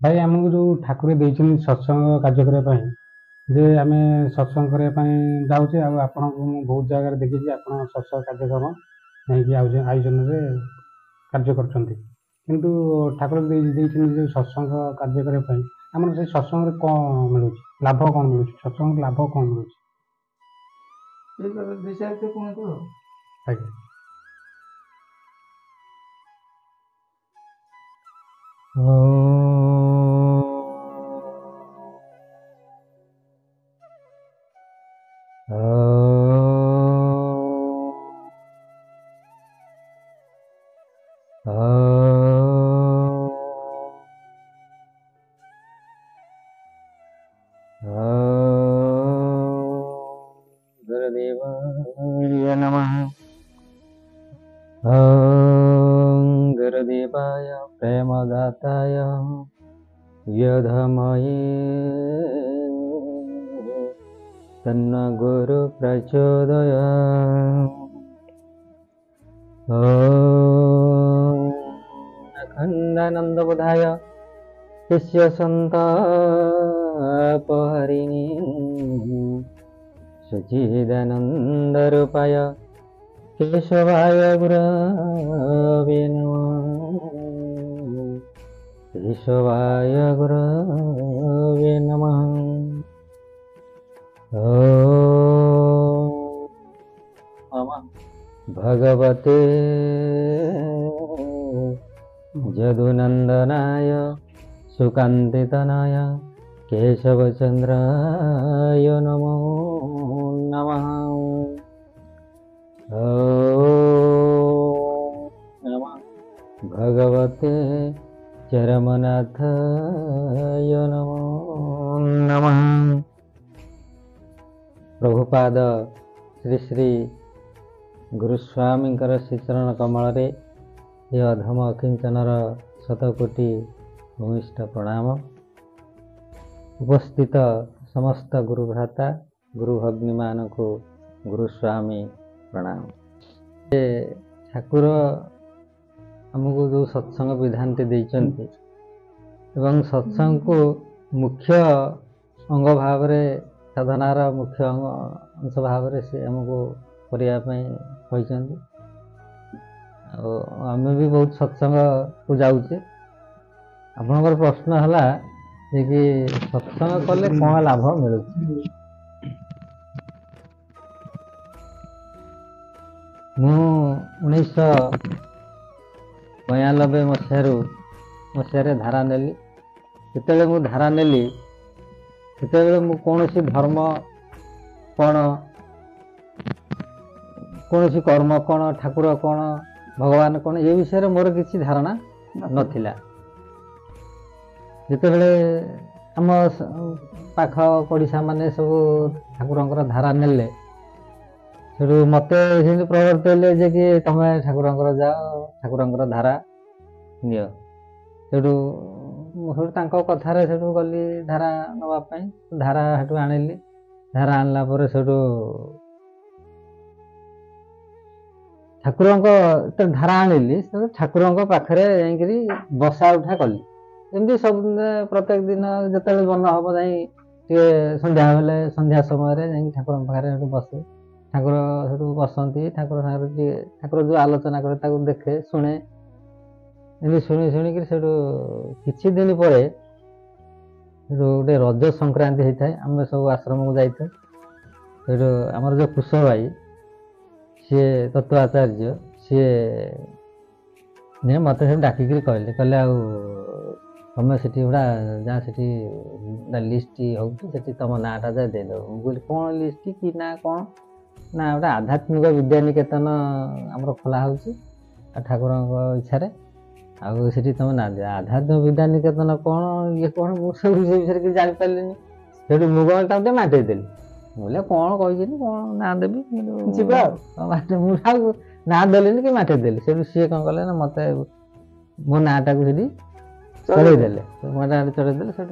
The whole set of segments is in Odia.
ଭାଇ ଆମକୁ ଯୋଉ ଠାକୁର ଦେଇଛନ୍ତି ସତ୍ସଙ୍ଗ କାର୍ଯ୍ୟ କରିବା ପାଇଁ ଯେ ଆମେ ସତ୍ସଙ୍ଗ କରିବା ପାଇଁ ଯାଉଛେ ଆଉ ଆପଣଙ୍କୁ ମୁଁ ବହୁତ ଜାଗାରେ ଦେଖିଛି ଆପଣ ସତ୍ସଙ୍ଗ କାର୍ଯ୍ୟକ୍ରମ ନେଇକି ଆୟୋଜନରେ କାର୍ଯ୍ୟ କରୁଛନ୍ତି କିନ୍ତୁ ଠାକୁର ଦେଇଛନ୍ତି ଯୋଉ ସତ୍ସଙ୍ଗ କାର୍ଯ୍ୟ କରିବା ପାଇଁ ଆମର ସେଇ ସତ୍ସଙ୍ଗରେ କଣ ମିଳୁଛି ଲାଭ କଣ ମିଳୁଛି ସତ୍ସଙ୍ଗ ଲାଭ କଣ ମିଳୁଛି ସେଇ ବିଷୟରେ ଟିକେ କୁହନ୍ତୁ ଆଉ। ଆଜ୍ଞା गुरुदेवाय नमः। ॐ गुरुदेवाय प्रेमदाताय यधमये तन्न गुरु प्रचोदयात्। ॐ अखण्डानन्दबोधाय शिष्य सन्तापहरिणे सच्चिदानन्दरूपाय केशवाय गुरवे नमः। केशवाय गुरवे नमः। ॐ भगवते जदुनन्दनाय सुकान्तितनाय केशवचन्द्राय नमो नमः। ॐ नमः भगवते चरमनाथाय नमो नमः। प्रभुपाद श्री श्री गुरुस्वामींकर श्रीचरण कमल ये अधम अकिंचनर शतकोटि भूमिष्ठ प्रणाम। उपस्थित समस्त गुरुभ्राता गुरु भग्नी मान को गुरुस्वामी प्रणाम। ठाकुर आमको जो सत्संग विधान देइचंती एवं सत्संग को मुख्य अंग भाव साधनार मुख्य अंश भाव से आमको करने आम भी बहुत सत्संग को जाऊे। आपनकर प्रश्न है कि सत्संग कले कौन लाभ मिलू। मु 1992 मसीह धारा नेली। जिते मु धारा नेली सेते मु कौन सी धर्म कौन कौन सी कर्म कौन ठाकुर कौन भगवान कौन ये विषय मोर किसी धारणा नथिला। जिते आम पाख पड़िशा माने सब ठाकुरंकर धारा नेले सेठू मते प्रवर्त हेले जे कि तमे ठाकुरंकर जाओ ठाकुरंकर धारा नियो। सेठू तांको कथारे सेठू गली धारा नवा पई धारा हेठू आनिली। धारा आनला परे सेठू ठाकुरंको धारा आनिली ठाकुरंको पाखरे जाईकरी बसा उठा कली। एमती सब प्रत्येक दिन जिते बन हम जाई संध्या बेले संध्या समय ठाकुर पाखे बसे। ठाकुर से बसती ठाकुर सागर ठाकुर जो आलोचना करे देखे शुणे एमती शुणी शुणिक किछि दिन पर गोटे रज संक्रांति होता है। आम सब आश्रम को जाइए आमर जो कुश भाई सी तत्वाचार्य सी मत डाकिक कहले कहले तमें से गोटा जहाँ से लिस्ट हो तुम नाटा जा दे दो। मुझे कौन लिस्ट कि ना कौन ना गोटे आध्यात्मिक विद्या निकेतन आमर खोला हो ठाकुर इच्छा आठी तुम ना दे। आध्यात्मिक विद्या निकेतन कौन ये कौन मुझे विषय कि जापारे से मुगल टाइम माटेदेली बोले कौन कही कौन ना देवी ना देली कि माटेदेली से सी कौन कले ना मत मो नाटा को चढ़ईदे मो ना चढ़ईदे से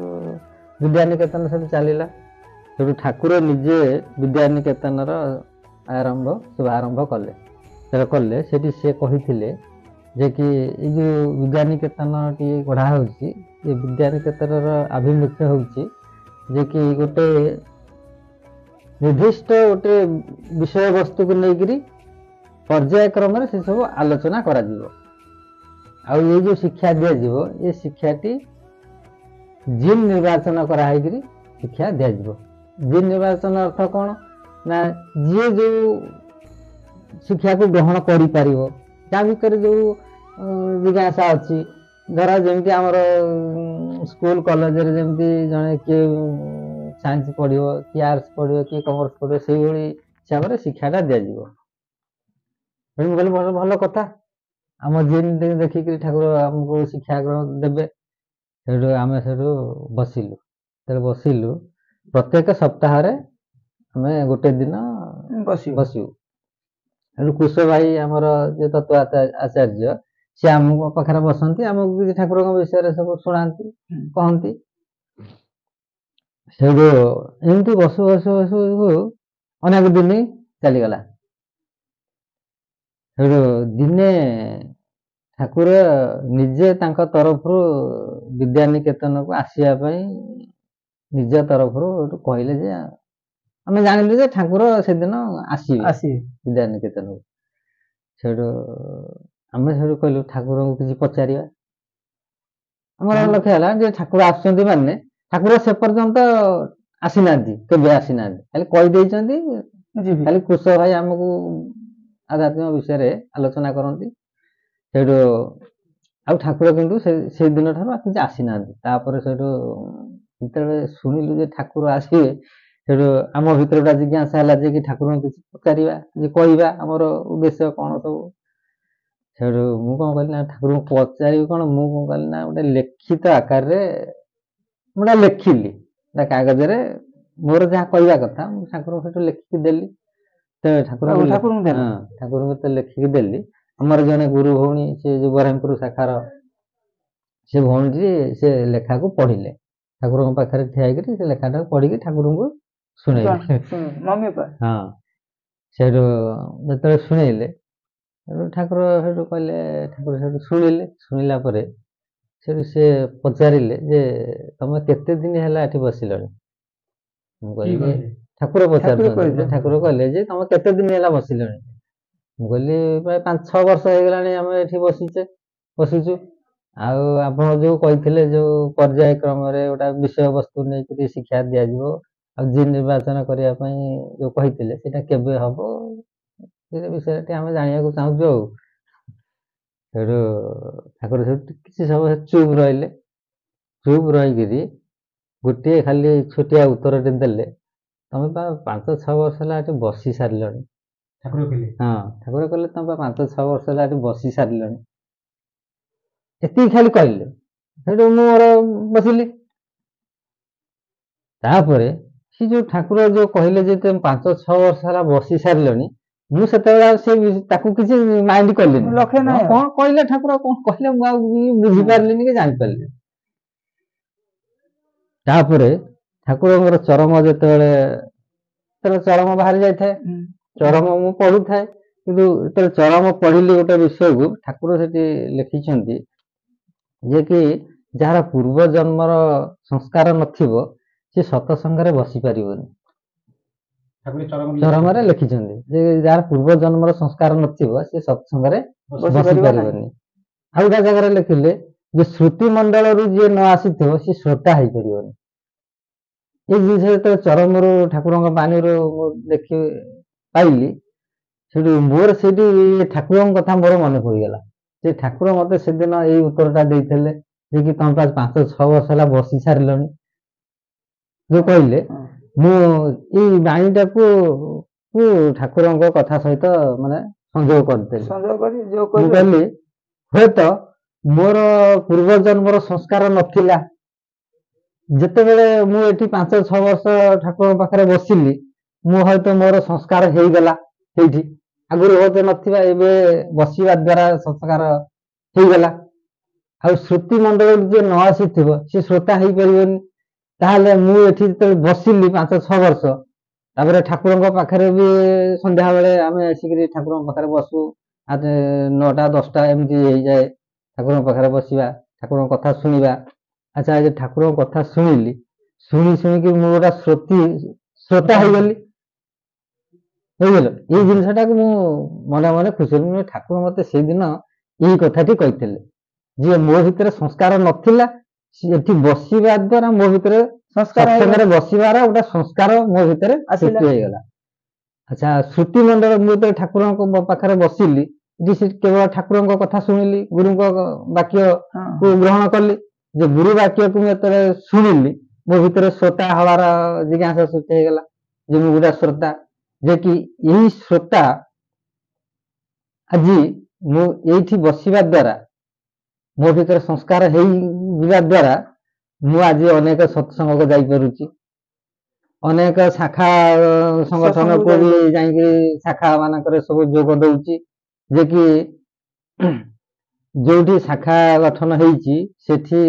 विद्यानिकेतन से चलला। से ठाकुर निजे विद्यानिकेतन आरंभ शुभारंभ कले कले से कही जे कि जो विद्यानिकेतन टी गढ़ा हो ଏ ବିଦ୍ୟାନିକେତନର ଆଭିମୁଖ୍ୟ ହେଉଛି ଯେ କି ଗୋଟେ ନିର୍ଦ୍ଦିଷ୍ଟ ଗୋଟେ ବିଷୟବସ୍ତୁକୁ ନେଇକରି ପର୍ଯ୍ୟାୟକ୍ରମରେ ସେ ସବୁ ଆଲୋଚନା କରାଯିବ। ଆଉ ଏ ଯୋଉ ଶିକ୍ଷା ଦିଆଯିବ ଏ ଶିକ୍ଷାଟି ଜିନ୍ ନିର୍ବାଚନ କରାହେଇକିରି ଶିକ୍ଷା ଦିଆଯିବ। ଜିନ୍ ନିର୍ବାଚନ ଅର୍ଥ କ'ଣ ନା ଯିଏ ଯୋଉ ଶିକ୍ଷାକୁ ଗ୍ରହଣ କରିପାରିବ, ତା ଭିତରେ ଯୋଉ ଜିଜ୍ଞାସା ଅଛି। ଧର ଯେମିତି ଆମର ସ୍କୁଲ କଲେଜରେ ଯେମିତି ଜଣେ କିଏ ସାଇନ୍ସ ପଢିବ, କିଏ ଆର୍ଟ୍ସ ପଢିବ, କିଏ କମର୍ସ ପଢିବ, ସେଇଭଳି ହିସାବରେ ଶିକ୍ଷାଟା ଦିଆଯିବ। ମୁଁ କହିଲି ଭଲ କଥା, ଆମ ଜିନ୍ ଦେଖିକିରି ଠାକୁର ଆମକୁ ଶିକ୍ଷା ଗ୍ରହଣ ଦେବେ। ସେଠୁ ଆମେ ବସିଲୁ। ଯେତେବେଳେ ବସିଲୁ ପ୍ରତ୍ୟେକ ସପ୍ତାହରେ ଆମେ ଗୋଟେ ଦିନ ବସିବୁ। ସେଠୁ କୁଶ ଭାଇ ଆମର ଯେ ତତ୍ତ୍ୱ ଆଚାର୍ଯ୍ୟ ସେ ଆମ ପାଖରେ ବସନ୍ତି, ଆମକୁ କିଛି ଠାକୁରଙ୍କ ବିଷୟରେ ସବୁ ଶୁଣାନ୍ତି, କହନ୍ତି। ସେଠୁ ଏମିତି ବସୁ ଅନେକ ଦିନ ଚାଲିଗଲା। ସେଠୁ ଦିନେ ଠାକୁର ନିଜେ ତାଙ୍କ ତରଫରୁ ବିଦ୍ୟାନିକେତନକୁ ଆସିବା ପାଇଁ ନିଜ ତରଫରୁ କହିଲେ ଯେ ଆମେ ଜାଣିଲୁ ଯେ ଠାକୁର ସେଦିନ ଆସିବେ ବିଦ୍ୟାନିକେତନକୁ। ସେଠୁ ଆମେ କହିଲୁ ଠାକୁରଙ୍କୁ କିଛି ପଚାରିବା। ଆମର ଲକ୍ଷ୍ୟ ହେଲା ଯେ ଠାକୁର ଆସୁଛନ୍ତି ମାନେ ଠାକୁର ସେ ପର୍ଯ୍ୟନ୍ତ ଆସିନାହାନ୍ତି, କେବେ ଆସିନାହାନ୍ତି, ଖାଲି କହିଦେଇଛନ୍ତି ଖାଲି କୁଶ ଭାଇ ଆମକୁ ଆଧ୍ୟାତ୍ମିକ ବିଷୟରେ ଆଲୋଚନା କରନ୍ତି। ସେଠୁ ଆଉ ଠାକୁର କିନ୍ତୁ ସେଇ ଦିନ ଠାରୁ କିଛି ଆସିନାହାନ୍ତି। ତାପରେ ଯେତେବେଳେ ଶୁଣିଲୁ ଯେ ଠାକୁର ଆସିବେ, ସେଠୁ ଆମ ଭିତରେ ଗୋଟେ ଜିଜ୍ଞାସା ହେଲା ଯେ କି ଠାକୁରଙ୍କୁ କିଛି ପଚାରିବା, ଯେ କହିବା ଆମର ଉଦ୍ଦେଶ୍ୟ କ'ଣ ସବୁ। ସେଠୁ ମୁଁ କ'ଣ କଲି ନା ଠାକୁରଙ୍କୁ ପଚାରିବି କ'ଣ, ମୁଁ କ'ଣ କଲି ନା ଗୋଟେ ଲିଖିତ ଆକାରରେ ମୁଁ ଲେଖିଲି କାଗଜରେ ମୋର ଯାହା କହିବା କଥା ମୁଁ ଠାକୁରଙ୍କୁ ସେଠୁ ଲେଖିକି ଦେଲି। ଠାକୁରଙ୍କୁ ଲେଖିକି ଦେଲି। ଆମର ଜଣେ ଗୁରୁ ଭଉଣୀ ସେ ଯୋଉ ବ୍ରହ୍ମପୁର ଶାଖାର ସେ ଭଉଣୀଟି ସେ ଲେଖାକୁ ପଢିଲେ, ଠାକୁରଙ୍କ ପାଖରେ ଠିଆ ହେଇକିରି ସେ ଲେଖାଟାକୁ ପଢିକି ଠାକୁରଙ୍କୁ ଶୁଣେଇଲେ। ହଁ, ସେଠୁ ଯେତେବେଳେ ଶୁଣେଇଲେ ଠାକୁର କହିଲେ, ଠାକୁର ଶୁଣିଲେ। ଶୁଣିଲା ପରେ ସେ ପଚାରିଲେ ଯେ ତମେ କେତେ ଦିନ ହେଲା ଏଠି ବସିଲଣି? ମୁଁ କହିଲି ଠାକୁର ପଚାରୁଛନ୍ତି। ଠାକୁର କହିଲେ ଯେ ତମେ କେତେ ଦିନ ହେଲା ବସିଲଣି? ମୁଁ କହିଲି ପ୍ରାୟ 5-6 ବର୍ଷ ହେଇଗଲାଣି ଆମେ ଏଠି ବସିଛୁ। ଆଉ ଆପଣ ଯୋଉ କହିଥିଲେ ଯୋଉ ପର୍ଯ୍ୟାୟକ୍ରମରେ ଗୋଟେ ବିଷୟବସ୍ତୁ ନେଇକରି ଶିକ୍ଷା ଦିଆଯିବ, ଆଉ ଜିନ୍ ନିର୍ବାଚନ କରିବା ପାଇଁ ଯୋଉ କହିଥିଲେ ସେଇଟା କେବେ ହବ, ସେ ବିଷୟରେ ଆମେ ଜାଣିବାକୁ ଚାହୁଁଛୁ। ଆଉ ସେଠୁ ଠାକୁର କିଛି ସମୟ ଚୁପ୍ ରହିଲେ। ଚୁପ୍ ରହିକିରି ଗୋଟିଏ ଖାଲି ଛୋଟିଆ ଉତ୍ତରଟେ ଦେଲେ, ତମେ ବା 5-6 ବର୍ଷ ହେଲା ଏଠି ବସି ସାରିଲଣି। ଠାକୁର କହିଲେ ତମେ ବା 5-6 ବର୍ଷ ହେଲା ଏଠି ବସି ସାରିଲଣି, ଏତିକି ଖାଲି କହିଲେ। ସେଠୁ ମୁଁ ମୋର ବସିଲି। ତାପରେ ସେ ଯୋଉ ଠାକୁର ଯୋଉ କହିଲେ ଯେ ତମେ 5-6 ବର୍ଷ ହେଲା ବସି ସାରିଲଣି, ମୁଁ ସେତେବେଳେ ତାକୁ କିଛି ମାଇଣ୍ଡ କଲିନି। କ'ଣ କହିଲେ ଠାକୁର, କ'ଣ କହିଲେ ମୁଁ ଆଉ ବୁଝିପାରିଲିନି କି ଜାଣିପାରିଲିନି। ତାପରେ ଠାକୁରଙ୍କର ଚରମ ଯେତେବେଳେ ଚରମ ବାହାରି ଯାଇଥାଏ, ଚରମ ମୁଁ ପଢୁଥାଏ, କିନ୍ତୁ ଯେତେବେଳେ ଚରମ ପଢିଲି ଗୋଟେ ବିଷୟକୁ, ଠାକୁର ସେଠି ଲେଖିଛନ୍ତି ଯେ କି ଯାହାର ପୂର୍ବ ଜନ୍ମର ସଂସ୍କାର ନଥିବ ସେ ସତସଙ୍ଗରେ ବସିପାରିବନି। ଚରମରେ ଲେଖିଛନ୍ତି ଯେ ଯାହାର ପୂର୍ବ ଜନ୍ମର ସଂସ୍କାର ନଥିବ ସେ ସତ୍ସଙ୍ଗରେ ବସିପାରିବନି। ଆଉ ଗୋଟେ ଜାଗାରେ ଲେଖିଲେ ଯେ ଶ୍ରୁତି ମଣ୍ଡଳରୁ ଯିଏ ନ ଆସିଥିବ ସେ ଶ୍ରୋତା ହେଇପାରିବନି। ଏ ଜିନିଷ ଯେତେବେଳେ ଚରମରୁ ଠାକୁରଙ୍କ ବାଣୀରୁ ଦେଖି ପାଇଲି, ସେଠୁ ମୋର ସେଇଠି ଠାକୁରଙ୍କ କଥା ମୋର ମନେ ପଡିଗଲା। ସେ ଠାକୁର ମତେ ସେଦିନ ଏଇ ଉତ୍ତରଟା ଦେଇଥିଲେ ଯେ କି ତମେ 5-6 ବର୍ଷ ହେଲା ବସି ସାରିଲଣି। ଯୋଉ କହିଲେ ମୁଁ ଏଇ ବାଣୀଟାକୁ ଠାକୁରଙ୍କ କଥା ସହିତ ସଂଯୋଗ କରିଦେଲି। ମୁଁ କହିଲି ହୁଏତ ମୋର ପୂର୍ବ ଜନ୍ମର ସଂସ୍କାର ନଥିଲା, ଯେତେବେଳେ ମୁଁ ଏଠି 5-6 ବର୍ଷ ଠାକୁରଙ୍କ ପାଖରେ ବସିଲି, ମୁଁ ହয়তো ମୋର ସଂସ୍କାର ହେଇଗଲା ସେଇଠି। ଆଗରୁ ହୁଏତ ନଥିବା, ଏବେ ବସିବା ଦ୍ୱାରା ସଂସ୍କାର ହେଇଗଲା। ଆଉ ଶ୍ରୁତି ମଣ୍ଡଳରୁ ଯିଏ ନ ଆସିଥିବ ସେ ଶ୍ରୋତା ହେଇପାରିବନି। ତାହେଲେ ମୁଁ ଏଠି ଯେତେବେଳେ ବସିଲି 5-6 ବର୍ଷ, ତାପରେ ଠାକୁରଙ୍କ ପାଖରେ ବି ସନ୍ଧ୍ୟାବେଳେ ଆମେ ଆସିକିରି ଠାକୁରଙ୍କ ପାଖରେ ବସୁ, 9ଟା 10ଟା ଏମିତି ହେଇଯାଏ ଠାକୁରଙ୍କ ପାଖରେ ବସିବା, ଠାକୁରଙ୍କ କଥା ଶୁଣିବା। ଆଚ୍ଛା ଏ ଠାକୁରଙ୍କ କଥା ଶୁଣିଲି, ଶୁଣିକି ମୁଁ ଗୋଟେ ଶ୍ରୋତା ହେଇଗଲି, ବୁଝିଲ। ଏଇ ଜିନିଷଟାକୁ ମୁଁ ମନେ ମନେ ଖୁସି ହେଲି। ମୁଁ ଠାକୁର ମତେ ସେଇଦିନ ଏଇ କଥାଟି କହିଥିଲେ ଯେ ମୋ ଭିତରେ ସଂସ୍କାର ନଥିଲା, ଏଠି ବସିବା ଦ୍ୱାରା ମୋ ଭିତରେ ସତ୍ସଙ୍ଗରେ ବସିବାର ଗୋଟେ ସଂସ୍କାର ମୋ ଭିତରେ ସୃଷ୍ଟି ହେଇଗଲା। ଆଚ୍ଛା ଶ୍ରୁତି ମଣ୍ଡଳ ମୁଁ ଯେତେବେଳେ ଠାକୁରଙ୍କ ପାଖରେ ବସିଲି, ଏଠି କେବଳ ଠାକୁରଙ୍କ କଥା ଶୁଣିଲି, ଗୁରୁଙ୍କ ବାକ୍ୟକୁ ଗ୍ରହଣ କଲି। ଯେ ଗୁରୁ ବାକ୍ୟକୁ ମୁଁ ଯେତେବେଳେ ଶୁଣିଲି, ମୋ ଭିତରେ ଶ୍ରୋତା ହବାର ଜିଜ୍ଞାସା ସୃଷ୍ଟି ହେଇଗଲା ଯେ ମୁଁ ଗୋଟେ ଶ୍ରୋତା, ଯେ କି ଏହି ଶ୍ରୋତା ଆଜି ମୁଁ ଏଇଠି ବସିବା ଦ୍ୱାରା ମୋ ଭିତରେ ସଂସ୍କାର ହେଇଯିବା ଦ୍ୱାରା ମୁଁ ଆଜି ଅନେକ ସତ୍ସଙ୍ଗକୁ ଯାଇପାରୁଛି, ଅନେକ ଶାଖା ସଂଗଠନକୁ ବି ଯାଇକି ଶାଖା ମାନଙ୍କରେ ସବୁ ଯୋଗ ଦଉଛି। ଯେ କି ଯୋଉଠି ଶାଖା ଗଠନ ହେଇଛି ସେଠି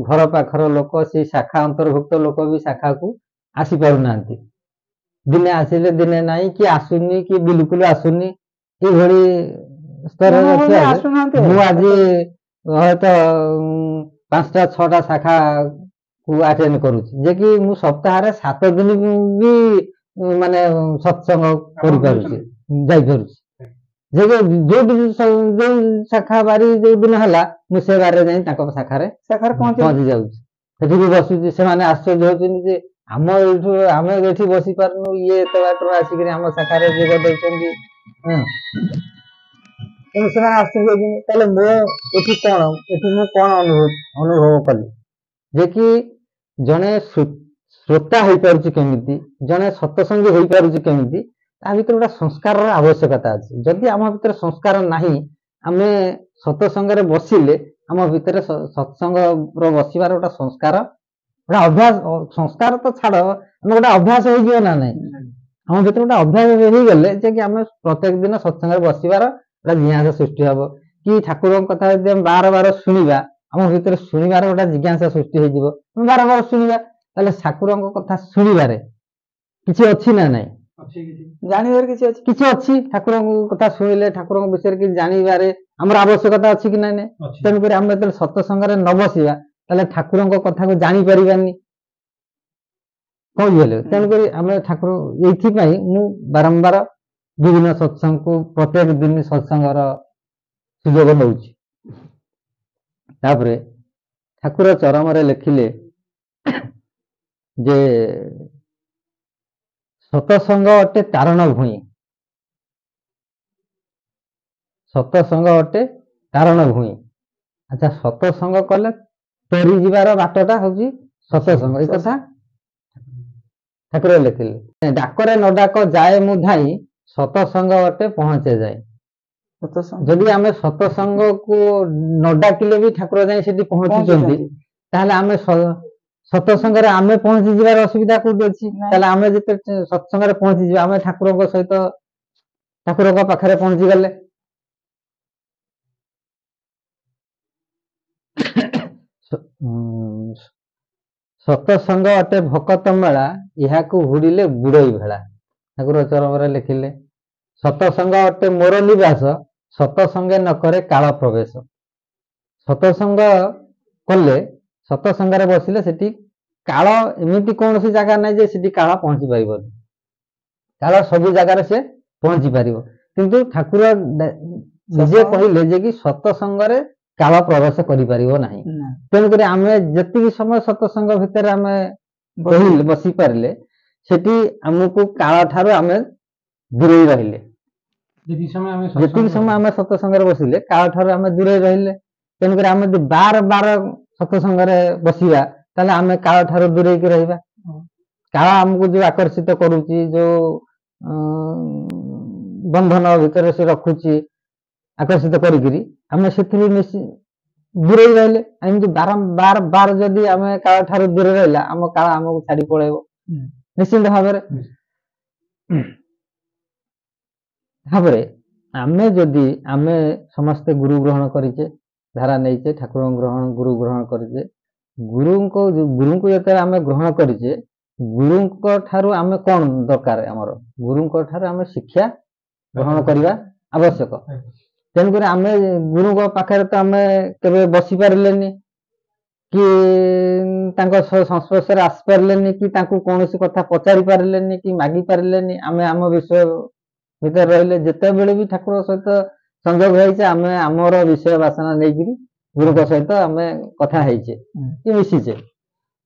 ଘର ପାଖର ଲୋକ, ସେଇ ଶାଖା ଅନ୍ତର୍ଭୁକ୍ତ ଲୋକ ବି ଶାଖାକୁ ଆସି ପାରୁନାହାନ୍ତି। ଦିନେ ଆସିଲେ ଦିନେ ନାହିଁ, କି ଆସୁନି, କି ବିଲକୁଲ ଆସୁନି, ଏଇଭଳି ସ୍ତରରେ ମୁଁ ଆଜି ହয়ତ 5ଟା 6ଟା ଶାଖାକୁ ଆଟେଣ୍ଡ କରୁଛି, ଯେ କି ମୁଁ ସପ୍ତାହରେ 7 ଦିନ ବି ମାନେ ସତ୍ସଙ୍ଗ କରିପାରୁଛି, ଯାଇପାରୁଛି। ଯେ ଯୋଉ ଶାଖା ବାରି ଯୋଉ ଦିନ ହେଲା ମୁଁ ସେ ବାରରେ ଯାଇ ତାଙ୍କ ଶାଖାରେ ପହଞ୍ଚି ଯାଉଛି, ସେଠି ବି ବସୁଛି। ସେମାନେ ଆଶ୍ଚର୍ଯ୍ୟ ହଉଛନ୍ତି ଯେ ଆମେ ଏଠି ବସି ପାରୁନୁ, ଇଏ ଏତେ ବାଟରୁ ଆସିକିରି ଆମ ଶାଖାରେ ଯୋଗ ଦେଉଛନ୍ତି। ତେଣୁ ସେମାନେ ଆଶ୍ଚର୍ଯ୍ୟ ହଉଛନ୍ତି। ତାହେଲେ ଏଠି ମୁଁ କଣ ଅନୁଭବ କଲି ଯେ କି ଜଣେ ଶ୍ରୋତା ହେଇପାରୁଛି କେମିତି, ଜଣେ ସତ୍ସଙ୍ଗୀ ହେଇପାରୁଛି କେମିତି, ତା ଭିତରେ ଗୋଟେ ସଂସ୍କାରର ଆବଶ୍ୟକତା ଅଛି। ଯଦି ଆମ ଭିତରେ ସଂସ୍କାର ନାହିଁ, ଆମେ ସତ୍ସଙ୍ଗରେ ବସିଲେ ଆମ ଭିତରେ ସତ୍ସଙ୍ଗର ବସିବାର ଗୋଟେ ସଂସ୍କାର, ଗୋଟେ ଅଭ୍ୟାସ, ସଂସ୍କାର ତ ଛାଡ, ଆମେ ଗୋଟେ ଅଭ୍ୟାସ ହେଇଯିବ ନା ନାଇଁ। ଆମ ଭିତରେ ଗୋଟେ ଅଭ୍ୟାସ ହେଇଗଲେ ଯେ କି ଆମେ ପ୍ରତ୍ୟେକ ଦିନ ସତ୍ସଙ୍ଗରେ ବସିବାର ଗୋଟେ ଜିଜ୍ଞାସା ସୃଷ୍ଟି ହବ, କି ଠାକୁରଙ୍କ କଥା ଯଦି ଆମେ ବାର ବାର ଶୁଣିବା, ଆମ ଭିତରେ ଶୁଣିବାର ଗୋଟେ ଜିଜ୍ଞାସା ସୃଷ୍ଟି ହେଇଯିବ, ଆମେ ବାର ବାର ଶୁଣିବା। ତାହେଲେ ଠାକୁରଙ୍କ କଥା ଶୁଣିବାରେ କିଛି ଅଛି ନା ନାଇଁ, ଜାଣିବାରେ କିଛି ଅଛି। ଠାକୁରଙ୍କ କଥା ଶୁଣିଲେ ଠାକୁରଙ୍କ ବିଷୟରେ କିଛି ଜାଣିବାରେ ଆମର ଆବଶ୍ୟକତା ଅଛି କି ନାଇଁ? ତେଣୁକରି ଆମେ ଯେତେବେଳେ ସତ୍ସଙ୍ଗରେ ନ ବସିବା, ତାହେଲେ ଠାକୁରଙ୍କ କଥାକୁ ଜାଣିପାରିବାନି, କଣ ବୁଝିଲେ। ତେଣୁକରି ଆମେ ଠାକୁର, ଏଇଥିପାଇଁ ମୁଁ ବାରମ୍ବାର ବିଭିନ୍ନ ସତ୍ସଙ୍ଗକୁ ପ୍ରତ୍ୟେକ ଦିନ ସତ୍ସଙ୍ଗର ସୁଯୋଗ ନଉଛି। ତାପରେ ଠାକୁର ଚରମରେ ଲେଖିଲେ ଯେ ସତସଙ୍ଗ ଅଟେ କାରଣ ଭୂଇଁ, ସତସଙ୍ଗ ଅଟେ କାରଣ ଭୂଇଁ। ଆଚ୍ଛା ସତସଙ୍ଗ କଲେ ତରି ଯିବାର ବାଟଟା ହଉଛି ସତସଙ୍ଗ, ଏ କଥା ଠାକୁର ଲେଖିଲେ। ଡାକରେ ନ ଡାକ ଯାଏ ମୁଁ ଧାଇଁ, ସତସଙ୍ଗ ଅଟେ ପହଞ୍ଚେ ଯାଏ। ଯଦି ଆମେ ସତସଙ୍ଗକୁ ନ ଡାକିଲେ ବି ଠାକୁର ଯାଇ ସେଠି ପହଞ୍ଚୁଛନ୍ତି, ତାହେଲେ ଆମେ ସତସଙ୍ଗରେ ଆମେ ପହଞ୍ଚି ଯିବାର ଅସୁବିଧା କୋଉଠି ଅଛି? ତାହେଲେ ଆମେ ଯେତେ ସତ୍ସଙ୍ଗରେ ପହଞ୍ଚିଯିବା, ଆମେ ଠାକୁରଙ୍କ ସହିତ ଠାକୁରଙ୍କ ପାଖରେ ପହଞ୍ଚିଗଲେ। ସତସଙ୍ଗ ଅଟେ ଭକତ ମେଳା, ଏହାକୁ ହୁଡ଼ିଲେ ବୁଡ଼ଇ ଭେଳା। ଠାକୁର ଚରମରେ ଲେଖିଲେ ସତସଙ୍ଗ ଅଟେ ମୋର ନିବାସ, ସତସଙ୍ଗେ ନ କରେ କାଳ ପ୍ରବେଶ। ସତସଙ୍ଗ କଲେ, ସତସଙ୍ଗରେ ବସିଲେ ସେଠି କାଳ, ଏମିତି କୌଣସି ଜାଗା ନାହିଁ ଯେ ସେଠି କାଳ ପହଞ୍ଚି ପାରିବନି। କାଳ ସବୁ ଜାଗାରେ ସେ ପହଞ୍ଚି ପାରିବ, କିନ୍ତୁ ଠାକୁର ନିଜେ କହିଲେ ଯେ କି ସତସଙ୍ଗରେ କାଳ ପ୍ରବେଶ କରିପାରିବ ନାହିଁ। ତେଣୁକରି ଆମେ ଯେତିକି ସମୟ ସତସଙ୍ଗ ଭିତରେ ଆମେ ବସି ପାରିଲେ, ସେଠି ଆମକୁ କାଳ ଠାରୁ ଆମେ ଦୂରେଇ ରହିଲେ। ଯେତିକି ସମୟ ଆମେ ସତସଙ୍ଗରେ ବସିଲେ କାଳ ଠାରୁ ଆମେ ଦୂରେଇ ରହିଲେ। ତେଣୁକରି ଆମେ ଯଦି ବାର ବାର ସତସଙ୍ଗରେ ବସିବା, ତାହେଲେ ଆମେ କାଳ ଠାରୁ ଦୂରେଇକି ରହିବା। କାଳ ଆମକୁ ଯୋଉ ଆକର୍ଷିତ କରୁଛି, ଯୋଉ ବନ୍ଧନ ଭିତରେ ସେ ରଖୁଛି ଆକର୍ଷିତ କରିକିରି, ଆମେ ସେଥିରୁ ଦୂରେଇ ରହିଲେ। ଏମିତି ବାର ଯଦି ଆମେ କାଳ ଠାରୁ ଦୂରେ ରହିଲା, ଆମ କାଳ ଆମକୁ ଛାଡି ପଳେଇବ ନିଶ୍ଚିନ୍ତ ଭାବରେ। ଭାବରେ ଆମେ ସମସ୍ତେ ଗୁରୁ ଗ୍ରହଣ କରିଛେ, ଧାରା ନେଇଛେ, ଠାକୁରଙ୍କ ଗୁରୁ ଗ୍ରହଣ କରିଛେ। ଗୁରୁଙ୍କୁ ଯେତେବେଳେ ଆମେ ଗ୍ରହଣ କରିଛେ, ଗୁରୁଙ୍କ ଠାରୁ ଆମେ କଣ ଦରକାର? ଆମର ଗୁରୁଙ୍କ ଠାରୁ ଆମେ ଶିକ୍ଷା ଗ୍ରହଣ କରିବା ଆବଶ୍ୟକ। ତେଣୁକରି ଆମେ ଗୁରୁଙ୍କ ପାଖରେ ତ ଆମେ କେବେ ବସି ପାରିଲେନି, କି ତାଙ୍କ ସଂସ୍ପର୍ଶରେ ଆସିପାରିଲେନି କି ତାଙ୍କୁ କୌଣସି କଥା ପଚାରି ପାରିଲେନି କି ମାଗି ପାରିଲେନି। ଆମେ ଆମ ବିଷୟ ଭିତରେ ରହିଲେ। ଯେତେବେଳେ ବି ଠାକୁର ସହିତ ସଂଯୋଗ ହେଇଛେ ଆମେ ଆମର ବିଷୟ ବାସନା ନେଇକିରି ଗୁରୁଙ୍କ ସହିତ ଆମେ କଥା ହେଇଛେ କି ମିଶିଛେ।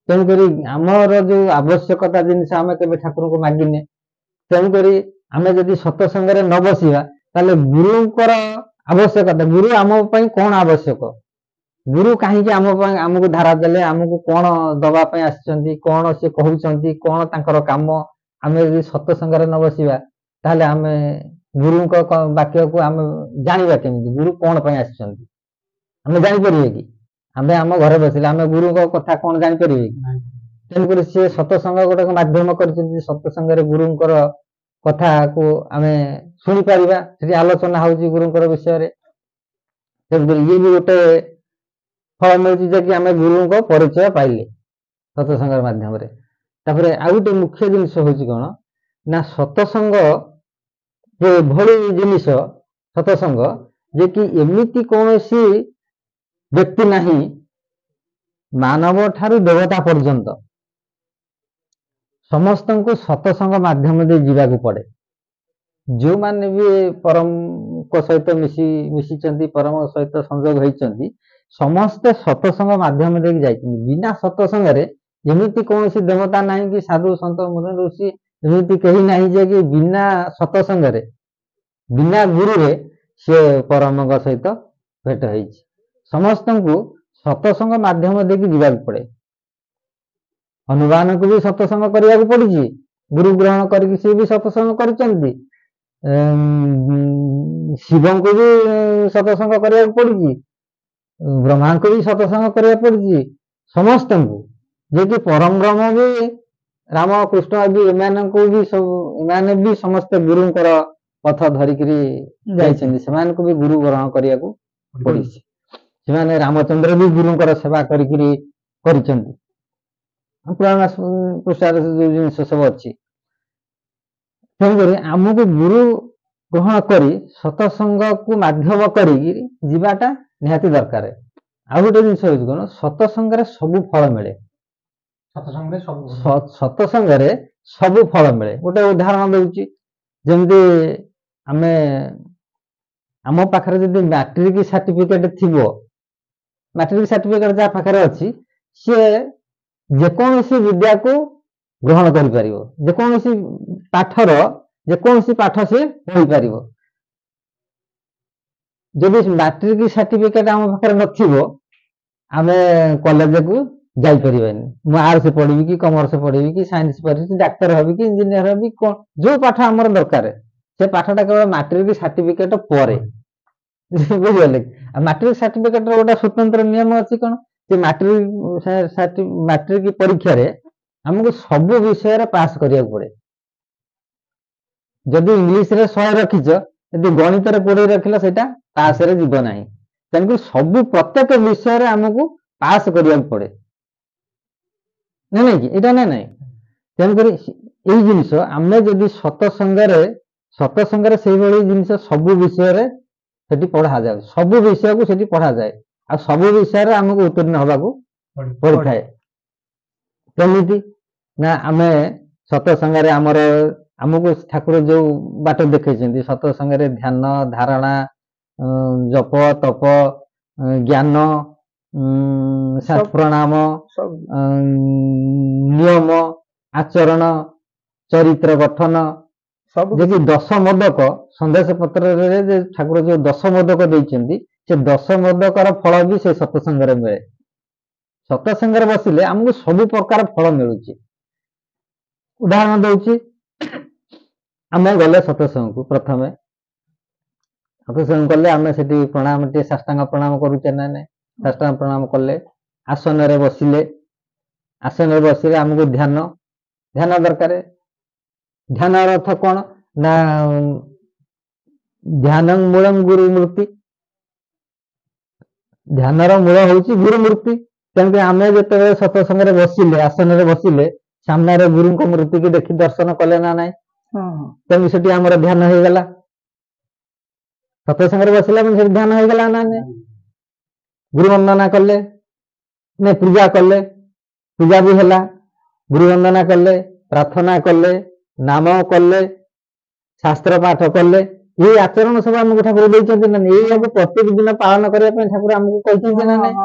ତେଣୁକରି ଆମର ଯୋଉ ଆବଶ୍ୟକତା ଜିନିଷ ଆମେ କେବେ ଠାକୁରଙ୍କୁ ମାଗିନେ। ତେଣୁକରି ଆମେ ଯଦି ସତସଙ୍ଗରେ ନ ବସିବା ତାହେଲେ ଗୁରୁଙ୍କର ଆବଶ୍ୟକତା, ଗୁରୁ ଆମ ପାଇଁ କଣ ଆବଶ୍ୟକ, ଗୁରୁ କାହିଁକି ଆମ ପାଇଁ ଆମକୁ ଧାରା ଦେଲେ, ଆମକୁ କଣ ଦବା ପାଇଁ ଆସିଛନ୍ତି, କଣ ସେ କହୁଛନ୍ତି, କଣ ତାଙ୍କର କାମ, ଆମେ ଯଦି ସତସଙ୍ଗରେ ନ ବସିବା ତାହେଲେ ଆମେ ଗୁରୁଙ୍କ ବାକ୍ୟକୁ ଆମେ ଜାଣିବା କେମିତି, ଗୁରୁ କଣ ପାଇଁ ଆସିଛନ୍ତି ଆମେ ଜାଣିପାରିବେ କି? ଆମେ ଆମ ଘରେ ବସିଲେ ଆମେ ଗୁରୁଙ୍କ କଥା କଣ ଜାଣିପାରିବେ କି? ତେଣୁକରି ସେ ସତସଙ୍ଗ ଗୋଟେ ମାଧ୍ୟମ କରିଛନ୍ତି। ସତସଙ୍ଗରେ ଗୁରୁଙ୍କର କଥାକୁ ଆମେ ଶୁଣିପାରିବା, ସେଠି ଆଲୋଚନା ହଉଛି ଗୁରୁଙ୍କର ବିଷୟରେ। ତେଣୁକରି ଇଏ ବି ଗୋଟେ ଫଳ ମିଳୁଛି ଯେ କି ଆମେ ଗୁରୁଙ୍କ ପରିଚୟ ପାଇଲେ ସତସଙ୍ଗ ମାଧ୍ୟମରେ। ତାପରେ ଆଉ ଗୋଟେ ମୁଖ୍ୟ ଜିନିଷ ହଉଛି କଣ ନା ସତସଙ୍ଗ ଯେ ଏଭଳି ଜିନିଷ, ସତସଙ୍ଗ ଯେ କି ଏମିତି କୌଣସି ବ୍ୟକ୍ତି ନାହିଁ ମାନବ ଠାରୁ ଦେବତା ପର୍ଯ୍ୟନ୍ତ ସମସ୍ତଙ୍କୁ ସତସଙ୍ଗ ମାଧ୍ୟମ ଦେଇ ଯିବାକୁ ପଡେ। ଯେଉଁମାନେ ବି ପରମଙ୍କ ସହିତ ମିଶିଛନ୍ତି, ପରମ ସହିତ ସଂଯୋଗ ହେଇଛନ୍ତି, ସମସ୍ତେ ସତସଙ୍ଗ ମାଧ୍ୟମ ଦେଇକି ଯାଇଛନ୍ତି। ବିନା ସତସଙ୍ଗରେ ଏମିତି କୌଣସି ଦେବତା ନାହିଁ କି ସାଧୁ ସନ୍ଥ ମୁନି ଋଷି ଏମିତି କେହି ନାହିଁ ଯେ କି ବିନା ସତସଙ୍ଗରେ ବିନା ଗୁରୁରେ ସେ ପରମଙ୍କ ସହିତ ଭେଟ ହେଇଛି। ସମସ୍ତଙ୍କୁ ସତସଙ୍ଗ ମାଧ୍ୟମ ଦେଇକି ଯିବାକୁ ପଡେ। ହନୁମାନଙ୍କୁ ବି ସତସଙ୍ଗ କରିବାକୁ ପଡୁଛି, ଗୁରୁ ଗ୍ରହଣ କରିକି ସିଏ ବି ସତସଙ୍ଗ କରିଛନ୍ତି। ଶିବଙ୍କୁ ବି ସତସଙ୍ଗ କରିବାକୁ ପଡୁଛି, ବ୍ରହ୍ମାଙ୍କୁ ବି ସତସଙ୍ଗ କରିବାକୁ ପଡୁଛି। ସମସ୍ତଙ୍କୁ ଯେ କି ପରମ ବ୍ରହ୍ମ ବି ରାମ କୃଷ୍ଣ ବି ଏମାନଙ୍କୁ ବି ସବୁ ଏମାନେ ବି ସମସ୍ତେ ଗୁରୁଙ୍କର ପଥ ଧରିକିରି ଯାଇଛନ୍ତି। ସେମାନଙ୍କୁ ବି ଗୁରୁ ଗ୍ରହଣ କରିବାକୁ ପଡିଛି। ସେମାନେ ରାମଚନ୍ଦ୍ର ବି ଗୁରୁଙ୍କର ସେବା କରିକିରି କରିଛନ୍ତି। ପୁରାଣ ପୃଷ୍ଠାରେ ଯୋଉ ଜିନିଷ ସବୁ ଅଛି। ତେଣୁକରି ଆମକୁ ଗୁରୁ ଗ୍ରହଣ କରି ସତସଙ୍ଗକୁ ମାଧ୍ୟମ କରିକି ଯିବାଟା ନିହାତି ଦରକାର। ଆଉ ଗୋଟେ ଜିନିଷ ହଉଛି କଣ, ସତସଙ୍ଗରେ ସବୁ ଫଳ ମିଳେ। ସତସଙ୍ଗରେ ସବୁ ଫଳ ମିଳେ। ଗୋଟେ ଉଦାହରଣ ଦଉଛି, ଯେମିତି ଆମ ପାଖରେ ଯଦି ମ୍ୟାଟ୍ରିକ ସାର୍ଟିଫିକେଟ ଥିବ, ମ୍ୟାଟ୍ରିକ ସାର୍ଟିଫିକେଟ ଯାହା ପାଖରେ ଅଛି ସିଏ ଯେକୌଣସି ବିଦ୍ୟାକୁ ଗ୍ରହଣ କରିପାରିବ, ଯେକୌଣସି ପାଠ ସେ ପଢିପାରିବ। ଯଦି ମ୍ୟାଟ୍ରିକ ସାର୍ଟିଫିକେଟ ଆମ ପାଖରେ ନଥିବ ଆମେ କଲେଜକୁ ଯାଇପାରିବାନି। ମୁଁ ଆର୍ଟସ ପଢିବି କି କମର୍ସ ପଢିବି କି ସାଇନ୍ସ ପଢିବି କି ଡାକ୍ତର ହେବି କି ଇଞ୍ଜିନିୟର ହେବି, ଯୋଉ ପାଠ ଆମର ଦରକାର ସେ ପାଠଟା କେବଳ ମ୍ୟାଟ୍ରିକ ସାର୍ଟିଫିକେଟ ପରେ। ବୁଝିଗଲେ? ଆଉ ମ୍ୟାଟ୍ରିକ ସାର୍ଟିଫିକେଟର ଗୋଟେ ସ୍ୱତନ୍ତ୍ର ନିୟମ ଅଛି କଣ, ଯେ ମ୍ୟାଟ୍ରିକ ପରୀକ୍ଷାରେ ଆମକୁ ସବୁ ବିଷୟରେ ପାସ୍ କରିବାକୁ ପଡେ। ଯଦି ଇଂଲିଶରେ 100 ରଖିଛ, ଯଦି ଗଣିତରେ 20 ରଖିଲ ସେଇଟା ପାସରେ ଯିବ ନାହିଁ। ତେଣୁକରି ସବୁ ପ୍ରତ୍ୟେକ ବିଷୟରେ ଆମକୁ ପାସ୍ କରିବାକୁ ପଡେ, ନାଇଁ କି? ଏଇଟା ନାଇଁ। ତେଣୁକରି ଏଇ ଜିନିଷ ଆମେ ଯଦି ସତସଙ୍ଗରେ ସେଇଭଳି ଜିନିଷ ସବୁ ବିଷୟରେ ସେଠି ପଢାଯାଏ, ସବୁ ବିଷୟକୁ ସେଠି ପଢାଯାଏ, ଆଉ ସବୁ ବିଷୟରେ ଆମକୁ ଉତ୍ତୀର୍ଣ୍ଣ ହବାକୁ ପଡିଥାଏ। କେମିତି ନା ଆମେ ସତସଙ୍ଗରେ ଆମକୁ ଠାକୁର ଯୋଉ ବାଟ ଦେଖେଇଛନ୍ତି, ସତସଙ୍ଗରେ ଧ୍ୟାନ, ଧାରଣା, ଜପ, ତପ, ଜ୍ଞାନ, ପ୍ରଣାମ, ନିୟମ, ଆଚରଣ, ଚରିତ୍ର ଗଠନ, ଯେ କି 10 ମୋଦକ ସନ୍ଦେଶ ପତ୍ରରେ ଯେ ଠାକୁର ଯୋଉ 10 ମୋଦକ ଦେଇଛନ୍ତି, ସେ 10 ମୋଦକର ଫଳ ବି ସେ ସତସଙ୍ଗରେ ମିଳେ। ସତସଙ୍ଗରେ ବସିଲେ ଆମକୁ ସବୁ ପ୍ରକାର ଫଳ ମିଳୁଛି। ଉଦାହରଣ ଦଉଛି, ଆମେ ଗଲେ ସତସଙ୍ଗକୁ, ପ୍ରଥମେ ସତସଙ୍ଗ କଲେ ଆମେ ସେଠି ପ୍ରଣାମ, ଟିକେ ସାଷ୍ଟାଙ୍ଗ ପ୍ରଣାମ କରୁଛେ ନା ନାଇଁ? ସାଷ୍ଟାଙ୍ଗ ପ୍ରଣାମ କଲେ, ଆସନରେ ବସିଲେ ଆମକୁ ଧ୍ୟାନ ଦରକାର। ଧ୍ୟାନର ଅର୍ଥ କଣ ନା ଧ୍ୟାନ ମୂଳଂ ଗୁରୁ ମୂର୍ତ୍ତି, ଧ୍ୟାନର ମୂଳ ହଉଛି ଗୁରୁ ମୂର୍ତ୍ତି। ତେଣୁକରି ଆମେ ଯେତେବେଳେ ସତସଙ୍ଗରେ ବସିଲେ, ଆସନରେ ବସିଲେ, ସାମ୍ନାରେ ଗୁରୁଙ୍କ ମୂର୍ତ୍ତିକୁ ଦେଖି ଦର୍ଶନ କଲେ ନା ନାଇଁ? ତେଣୁ ସେଠି ଆମର ଧ୍ୟାନ ହେଇଗଲା। ସତସଙ୍ଗରେ ବସିଲା ସେଠି ଧ୍ୟାନ ହେଇଗଲା ନା ନାଇଁ? ଗୁରୁ ବନ୍ଦନା କଲେ, ପୂଜା କଲେ, ପୂଜା ବି ହେଲା, ଗୁରୁ ବନ୍ଦନା କଲେ, ପ୍ରାର୍ଥନା କଲେ, ନାମ କଲେ, ଶାସ୍ତ୍ର ପାଠ କଲେ, ଏଇ ଆଚରଣ ସବୁ ଆମକୁ ଠାକୁର ଦେଇଛନ୍ତି ନା ନାଇଁ? ଏଇଆକୁ ପ୍ରତ୍ୟେକ ଦିନ ପାଳନ କରିବା ପାଇଁ ଠାକୁର ଆମକୁ କହିଛନ୍ତି ନା ନାଇଁ?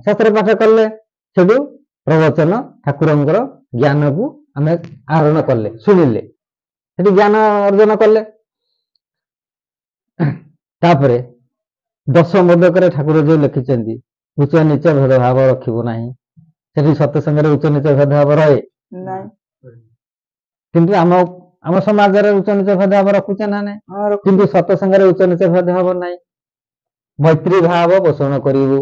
ଶାସ୍ତ୍ର ପାଠ କଲେ, ସେଠୁ ପ୍ରବଚନ ଠାକୁରଙ୍କର ଜ୍ଞାନକୁ ଆମେ ଆହରଣ କଲେ, ଶୁଣିଲେ, ସେଠି ଜ୍ଞାନ ଅର୍ଜନ କଲେ। ତାପରେ ଦଶ ମୋଦକରେ ଠାକୁର ଯୋଉ ଲେଖିଛନ୍ତି ଉଚ୍ଚ ନିଚ ଭେଦଭାବ ରଖିବୁ ନାହିଁ, ସେଠି ସତ୍ସଙ୍ଗରେ ଉଚ୍ଚ ନିଚ ଭେଦଭାବ ରହେ? କିନ୍ତୁ ଆମ ସମାଜରେ ଉଚ୍ଚ ନିଚ ଭେଦଭାବ ରଖୁଛେ ନା ନାଇଁ? କିନ୍ତୁ ସତ୍ସଙ୍ଗରେ ଉଚ୍ଚ ନିଚ ଭେଦଭାବ ନାହିଁ। ମୈତ୍ରୀ ଭାବ ପୋଷଣ କରିବୁ,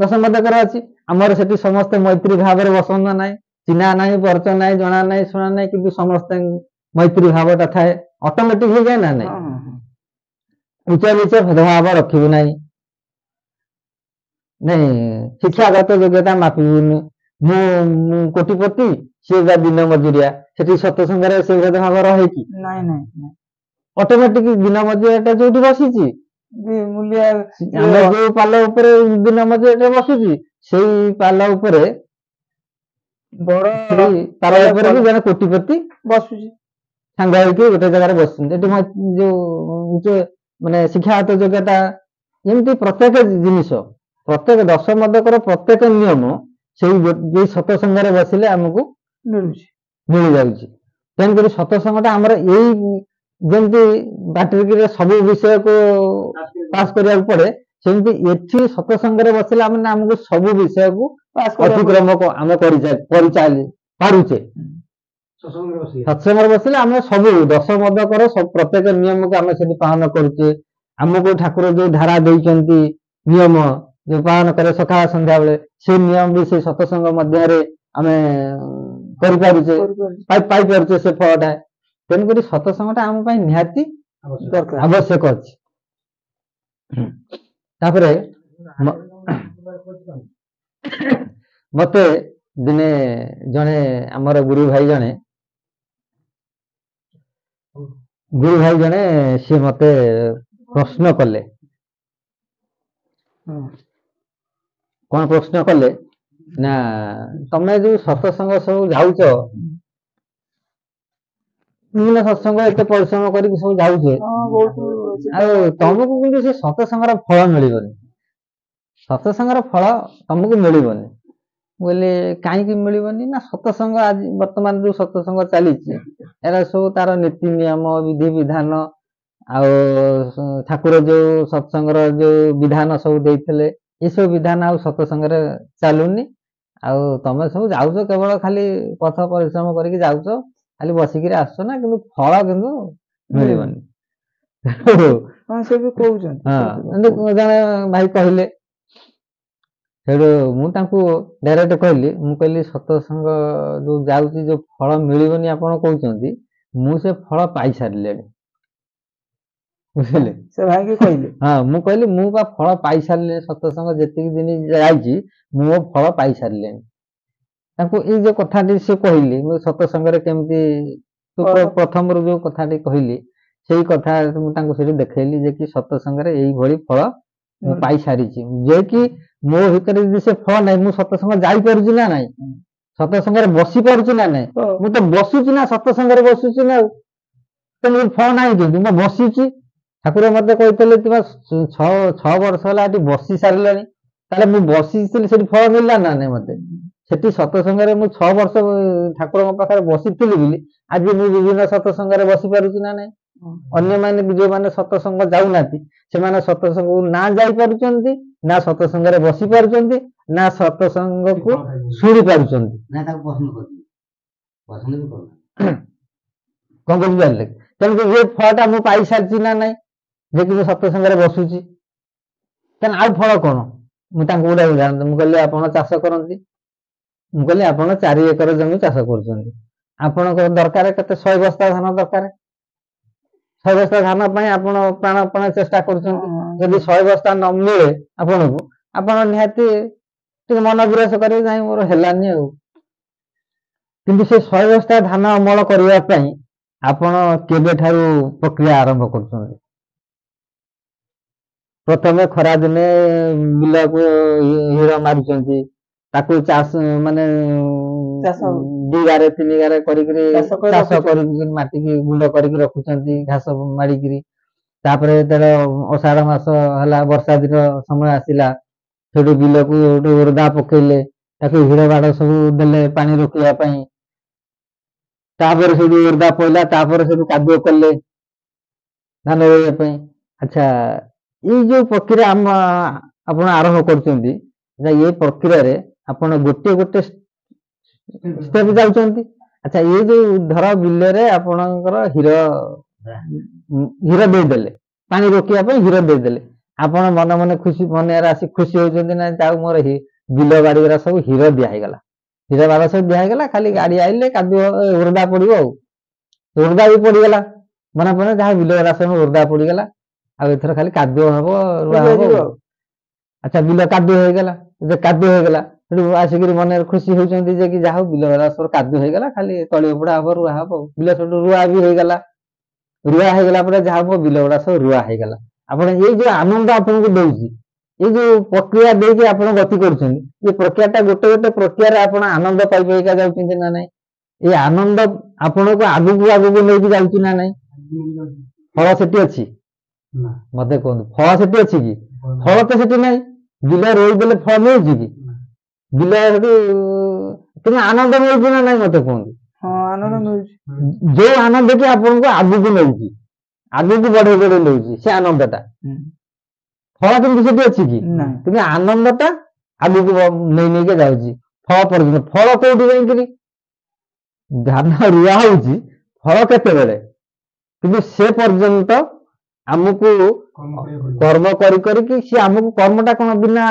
ଦଶ ମୋଦକରେ ଅଛି। ଆମର ସେଠି ସମସ୍ତେ ମୈତ୍ରୀ ଭାବରେ ବସନ୍ତ ନାହିଁ, ଚିହ୍ନା ନାହିଁ, ପରିଚୟ ନାହିଁ, ଜଣା ନାହିଁ, ଶୁଣା ନାହିଁ, କିନ୍ତୁ ସମସ୍ତେ ମୈତ୍ରୀ ଭାବଟା ଥାଏ, ଅଟୋମେଟିକ ହେଇଯାଏ ନା ନାଇଁ? ଉଚ୍ଚ ନିଚ ଭେଦଭାବ ରଖିବୁ ନାହିଁ, ନାଇଁ ଶିକ୍ଷାଗତ ଯୋଗ୍ୟତା ମାପିବୁନି, ମୁଁ କୋଟିପତି ସିଏ ବା ଦିନ ମଜୁରିଆ, ସେଠି ସତ୍ସଙ୍ଗରେ ସେ ଭେଦଭାବ ରହେ କି? ଅଟୋମେଟିକ ଦିନ ମଜୁରିଆଟା ଯୋଉଠି ବସିଛି, ଆମେ ଯୋଉ ପାଲ ଉପରେ ଦିନ ମଜୁରିଆଟା ବସୁଛି, ସେଇ ପାଲ ଉପରେ ପାଲ ଉପରେ ବି ଜଣେ କୋଟିପତି ବସୁଛି, ସାଙ୍ଗ ହେଇକି ଗୋଟେ ଜାଗାରେ ବସୁଛନ୍ତି। ଏଠି ଯୋଉ ମାନେ ଶିକ୍ଷାଗତ ଯୋଗ୍ୟତା, ଏମିତି ପ୍ରତ୍ୟେକ ଜିନିଷ, ପ୍ରତ୍ୟେକ ଦଶ ମୋଦକର ପ୍ରତ୍ୟେକ ନିୟମ ସେଇ ସତ୍ସଙ୍ଗରେ ବସିଲେ ଆମକୁ ମିଳିଯାଉଛି। ତେଣୁକରି ସତ୍ସଙ୍ଗଟା ଆମର ଏଇ ଯେମିତି ବାଟରେ ସବୁ ବିଷୟକୁ ପାସ୍ କରିବାକୁ ପଡେ, ସେମିତି ଏଠି ସତ୍ସଙ୍ଗରେ ବସିଲେ ଆମେ ଆମକୁ ସବୁ ବିଷୟକୁ ଅତିକ୍ରମ ଆମେ ପାରୁଛେ। ସତ୍ସଙ୍ଗରେ ବସିଲେ ଆମେ ସବୁ ଦଶ ମୋଦକର ପ୍ରତ୍ୟେକ ନିୟମକୁ ଆମେ ସେଠି ପାଳନ କରୁଛେ। ଆମକୁ ଠାକୁର ଯୋଉ ଧାରା ଦେଇଛନ୍ତି ନିୟମ ଯୋଉ ପାଳନ କରେ ସକାଳ ସନ୍ଧ୍ୟା ବେଳେ, ସେ ନିୟମ ବି ସେ ସତ୍ସଙ୍ଗ ମଧ୍ୟରେ ଆମେ କରିପାରୁଛେ, ପାଇପାରୁଛେ ସେ ଫଳଟା। ତେଣୁକରି ସତ୍ସଙ୍ଗଟା ଆମ ପାଇଁ ନିହାତି ଆବଶ୍ୟକ ଅଛି। ତାପରେ ମତେ ଦିନେ ଜଣେ ଆମର ଗୁରୁ ଭାଇ ଜଣେ ସିଏ ମତେ ପ୍ରଶ୍ନ କଲେ। କଣ ପ୍ରଶ୍ନ କଲେ ନା, ତମେ ଯୋଉ ସତ୍ସଙ୍ଗ ସବୁ ଯାଉଛ, ବିଭିନ୍ନ ସତ୍ସଙ୍ଗ ଏତେ ପରିଶ୍ରମ କରିକି ସବୁ ଯାଉଛେ, ଆଉ ତମକୁ କିନ୍ତୁ ସେ ସତ୍ସଙ୍ଗର ଫଳ ମିଳିବନି, ସତ୍ସଙ୍ଗର ଫଳ ତମକୁ ମିଳିବନି। ମୁଁ କହିଲି କାହିଁକି ମିଳିବନି? ନା ସତ୍ସଙ୍ଗ ଆଜି ବର୍ତ୍ତମାନ ଯୋଉ ସତ୍ସଙ୍ଗ ଚାଲିଛି, ଏରା ସବୁ ତାର ନୀତି ନିୟମ, ବିଧି ବିଧାନ, ଆଉ ଠାକୁର ଯୋଉ ସତ୍ସଙ୍ଗର ଯୋଉ ବିଧାନ ସବୁ ଦେଇଥିଲେ, ଏସବୁ ବିଧାନ ଆଉ ସତ୍ସଙ୍ଗରେ ଚାଲୁନି। ଆଉ ତମେ ସବୁ ଯାଉଛ କେବଳ ଖାଲି ପଥ ପରିଶ୍ରମ କରିକି ଯାଉଛ, ଖାଲି ବସିକିରି ଆସୁଛ ନା, କିନ୍ତୁ ଫଳ କିନ୍ତୁ ମିଳିବନି। ଜଣେ ଭାଇ କହିଲେ, ସେଠୁ ମୁଁ ତାଙ୍କୁ ଡାଇରେକ୍ଟ କହିଲି, ମୁଁ କହିଲି ସତ୍ସଙ୍ଗ ଯୋଉ ଯାଉଛି ଯୋଉ ଫଳ ମିଳିବନି ଆପଣ କହୁଛନ୍ତି, ମୁଁ ସେ ଫଳ ପାଇସାରିଲେଣି, ବୁଝିଲେ? ସେ ଭାଇକି କହିଲେ, ହଁ, ମୁଁ କହିଲି ମୁଁ ବା ଫଳ ପାଇସାରିଲିଣି, ସତ୍ସଙ୍ଗ ଯେତିକି ଦିନ ଯାଇଛି ମୁଁ ଫଳ ପାଇସାରିଲେଣି। ତାଙ୍କୁ ଏଇ ଯୋଉ କଥାଟି ସେ କହିଲି, ମୁଁ ସତ୍ସଙ୍ଗରେ କେମିତି ପ୍ରଥମରୁ ଯୋଉ କଥାଟି କହିଲି, ସେଇ କଥା ମୁଁ ତାଙ୍କୁ ସେଠି ଦେଖେଇଲି ଯେ କି ସତ୍ସଙ୍ଗରେ ଏଇଭଳି ଫଳ ମୁଁ ପାଇସାରିଛି, ଯେ କି ମୋ ଭିତରେ ଯଦି ସେ ଫଳ ନାହିଁ, ମୁଁ ସତ୍ସଙ୍ଗ ଯାଇପାରୁଛି ନା ନାଇଁ? ସତ୍ସଙ୍ଗରେ ବସି ପାରୁଛି ନା ନାଇଁ? ମୁଁ ତ ବସୁଛି ନା, ସତ୍ସଙ୍ଗରେ ବସୁଛି ନା, ଆଉ ତେଣୁ ଫଳ ନାହିଁ କିନ୍ତୁ ମୁଁ ବସିଛି। ଠାକୁର ମତେ କହିଥିଲେ ତୁମେ 6 ବର୍ଷ ହେଲା ଏଠି ବସି ସାରିଲାଣି, ତାହେଲେ ମୁଁ ବସିଥିଲି, ସେଠି ଫଳ ମିଳିଲା ନା ନାଇଁ ମତେ? ସେଠି ସତ୍ସଙ୍ଗରେ ମୁଁ 6 ବର୍ଷ ଠାକୁରଙ୍କ ପାଖରେ ବସିଥିଲି ବୋଲି ଆଜି ମୁଁ ବିଭିନ୍ନ ସତ୍ସଙ୍ଗରେ ବସି ପାରୁଛି ନା ନାଇଁ? ଅନ୍ୟମାନେ ଯୋଉମାନେ ସତ୍ସଙ୍ଗ ଯାଉନାହାନ୍ତି, ସେମାନେ ସତ୍ସଙ୍ଗକୁ ନା ଯାଇପାରୁଛନ୍ତି, ନା ସତ୍ସଙ୍ଗରେ ବସି ପାରୁଛନ୍ତି, ନା ସତ୍ସଙ୍ଗକୁ ଶୁଣି ପାରୁଛନ୍ତି। କଣ ବୁଝିପାରିଲେ? ତେଣୁ ଏ ଫଳଟା ମୁଁ ପାଇସାରିଛି ନା ନାଇଁ, ଯେ କି ମୁଁ ସତ୍ସଙ୍ଗରେ ବସୁଛି। ତେଣୁ ଆଉ ଫଳ କଣ? ମୁଁ ତାଙ୍କୁ ଗୋଟେ ଉଦାହରଣ, ମୁଁ କହିଲି ଆପଣ ଚାଷ କରନ୍ତି, ମୁଁ କହିଲି ଆପଣ 4 ଏକର ଜମି ଚାଷ କରୁଛନ୍ତି, ଆପଣଙ୍କର ଦରକାର କେତେ? 100 ବସ୍ତା ଧାନ ଦରକାର। 100 ବସ୍ତା ଧାନ ପାଇଁ ଆପଣ ପ୍ରାଣପଣେ ଚେଷ୍ଟା କରୁଛନ୍ତି, ଯଦି 100 ବସ୍ତା ନ ମିଳେ ଆପଣଙ୍କୁ, ଆପଣ ନିହାତି ଟିକେ ମନ ବିରସ କରିବେ, ନାଇଁ ମୋର ହେଲାନି ଆଉ। କିନ୍ତୁ ସେ 100 ବସ୍ତା ଧାନ ଅମଳ କରିବା ପାଇଁ ଆପଣ କେବେଠାରୁ ପ୍ରକ୍ରିୟା ଆରମ୍ଭ କରୁଛନ୍ତି? ପ୍ରଥମେ ଖରା ଦିନେ ବିଲକୁ ହିଡ଼ ମାରୁଛନ୍ତି, ତାକୁ ଚାଷ ମାନେ ଚାଷ 2 ଗାରେ 3 ଗାରେ କରିକିରି ଚାଷ କରି ଚାଷ ରଖୁଛନ୍ତି। କରିକି ମାଟିକି ଗୁଣ୍ଡ କରିକି ରଖୁଛନ୍ତି ଘାସ ମାଡ଼ିକିରି। ତାପରେ ଯେତେବେଳେ ଅଷାଢ଼ ମାସ ହେଲା, ବର୍ଷା ଦିନ ସମୟ ଆସିଲା, ସେଠୁ ବିଲକୁ ଗୋଟେ ଓରଦା ପକେଇଲେ, ତାକୁ ହିଡ଼ ବାଡ଼ ସବୁ ଦେଲେ ପାଣି ରୋକିବା ପାଇଁ। ତାପରେ ସେଠୁ ଓରଦା ପଇଲା, ତାପରେ ସେଠୁ କାଦୁଅ କଲେ ଧାନ ରୋଇବା ପାଇଁ। ଆଚ୍ଛା, ଏଇ ଯୋଉ ପ୍ରକ୍ରିୟା ଆପଣ ଆରମ୍ଭ କରୁଛନ୍ତି, ଏ ପ୍ରକ୍ରିୟାରେ ଆପଣ ଗୋଟେ ଗୋଟେ ଷ୍ଟେପ ଯାଉଛନ୍ତି। ଆଚ୍ଛା, ଏଇ ଯୋଉ ଧର ବିଲରେ ଆପଣଙ୍କର ହିଡ଼ ଦେଇଦେଲେ, ପାଣି ରୋକିବା ପାଇଁ ହିଡ଼ ଦେଇଦେଲେ, ଆପଣ ମନେ ମନେ ମନରେ ଆସି ଖୁସି ହଉଛନ୍ତି ନା, ଯାଉ ମୋର ବିଲ ବାଡି ଗୁରା ସବୁ ହିଡ଼ ଦିଆ ହେଇଗଲା, ହିଡ଼ ବାଡ଼ ସବୁ ଦିଆ ହେଇଗଲା, ଖାଲି ଗାଡି ଆଇଲେ କାଦୁଅ ଓରଦା ପଡିବ, ଆଉ ଓରଦା ବି ପଡିଗଲା, ମନେ ପଡେ ଯାହା ବିଲ ଗୁରା ସବୁ ଓରଦା ପଡିଗଲା, ଆଉ ଏଥର ଖାଲି କାଦୁଅ ହବ, ରୁଆ ହବ। ଆଚ୍ଛା, ବିଲ କାଦୁଅ ହେଇଗଲା, କାଦୁଅ ହେଇଗଲା, ସେଠୁ ଆସିକିରି ମନରେ ଖୁସି ହଉଛନ୍ତି ଯେ କି ଯାହା ହଉ ବିଲ ଗୁରା ସବୁ କାଦୁଅ ହେଇଗଲା, ଖାଲି ତଳି ଉପଡ଼ା ହବ, ରୁଆ ହବ। ବିଲ ସେଠୁ ରୁଆ ବି ହେଇଗଲା, ରୁଆ ହେଇଗଲା ପରେ ଯାହା ହବ ବିଲ ଗୁଡା ସବୁ ରୁଆ ହେଇଗଲା। ଆପଣ ଏଇ ଯୋଉ ଆନନ୍ଦ ଆପଣଙ୍କୁ ଦଉଛି, ଏଇ ଯୋଉ ପ୍ରକ୍ରିୟା ଦେଇକି ଆପଣ ଗତି କରୁଛନ୍ତି, ଏ ପ୍ରକ୍ରିୟାଟା ଗୋଟେ ଗୋଟେ ପ୍ରକ୍ରିୟାରେ ଆପଣ ଆନନ୍ଦ ପାଇପାଇକା ଯାଉଛନ୍ତି ନା ନାଇଁ? ଏଇ ଆନନ୍ଦ ଆପଣଙ୍କୁ ଆଗକୁ ଆଗକୁ ନେଇକି ଯାଉଛି ନା ନାଇଁ? ଫଳ ସେଠି ଅଛି? ମତେ କୁହନ୍ତୁ, ଫଳ ସେଠି ଅଛି କି? ଫଳ ତ ସେଠି ନାହିଁ। ବିଲ ରୋଇଦେଲେ ଫଳ ମିଳୁଛି କି? ବିଲ ସେଠୁ କିନ୍ତୁ ଆନନ୍ଦ ମିଳୁଛି ନା ନାଇଁ ମତେ କୁହନ୍ତୁ? ହଁ, ଆନନ୍ଦ ମିଳୁଛି। ଯୋଉ ଆନନ୍ଦ କି ଆପଣଙ୍କୁ ଆଗକୁ ନେଉଛି, ଆଗକୁ ବଢେଇ ବଢେଇ ନେଉଛି, ସେ ଆନନ୍ଦଟା। ଫଳ କିନ୍ତୁ ସେଠି ଅଛି କି? କିନ୍ତୁ ଆନନ୍ଦଟା ଆଗକୁ ନେଇ ନେଇକି ଯାଉଛି ଫଳ ପର୍ଯ୍ୟନ୍ତ। ଫଳ କୋଉଠି ଯାଇକିରି ଧାନ ରୁଆ ହଉଛି, ଫଳ କେତେବେଳେ? କିନ୍ତୁ ସେ ପର୍ଯ୍ୟନ୍ତ ଆମକୁ କର୍ମ କରି କରିକି, ସେ ଆମକୁ କର୍ମଟା କଣ ବିନା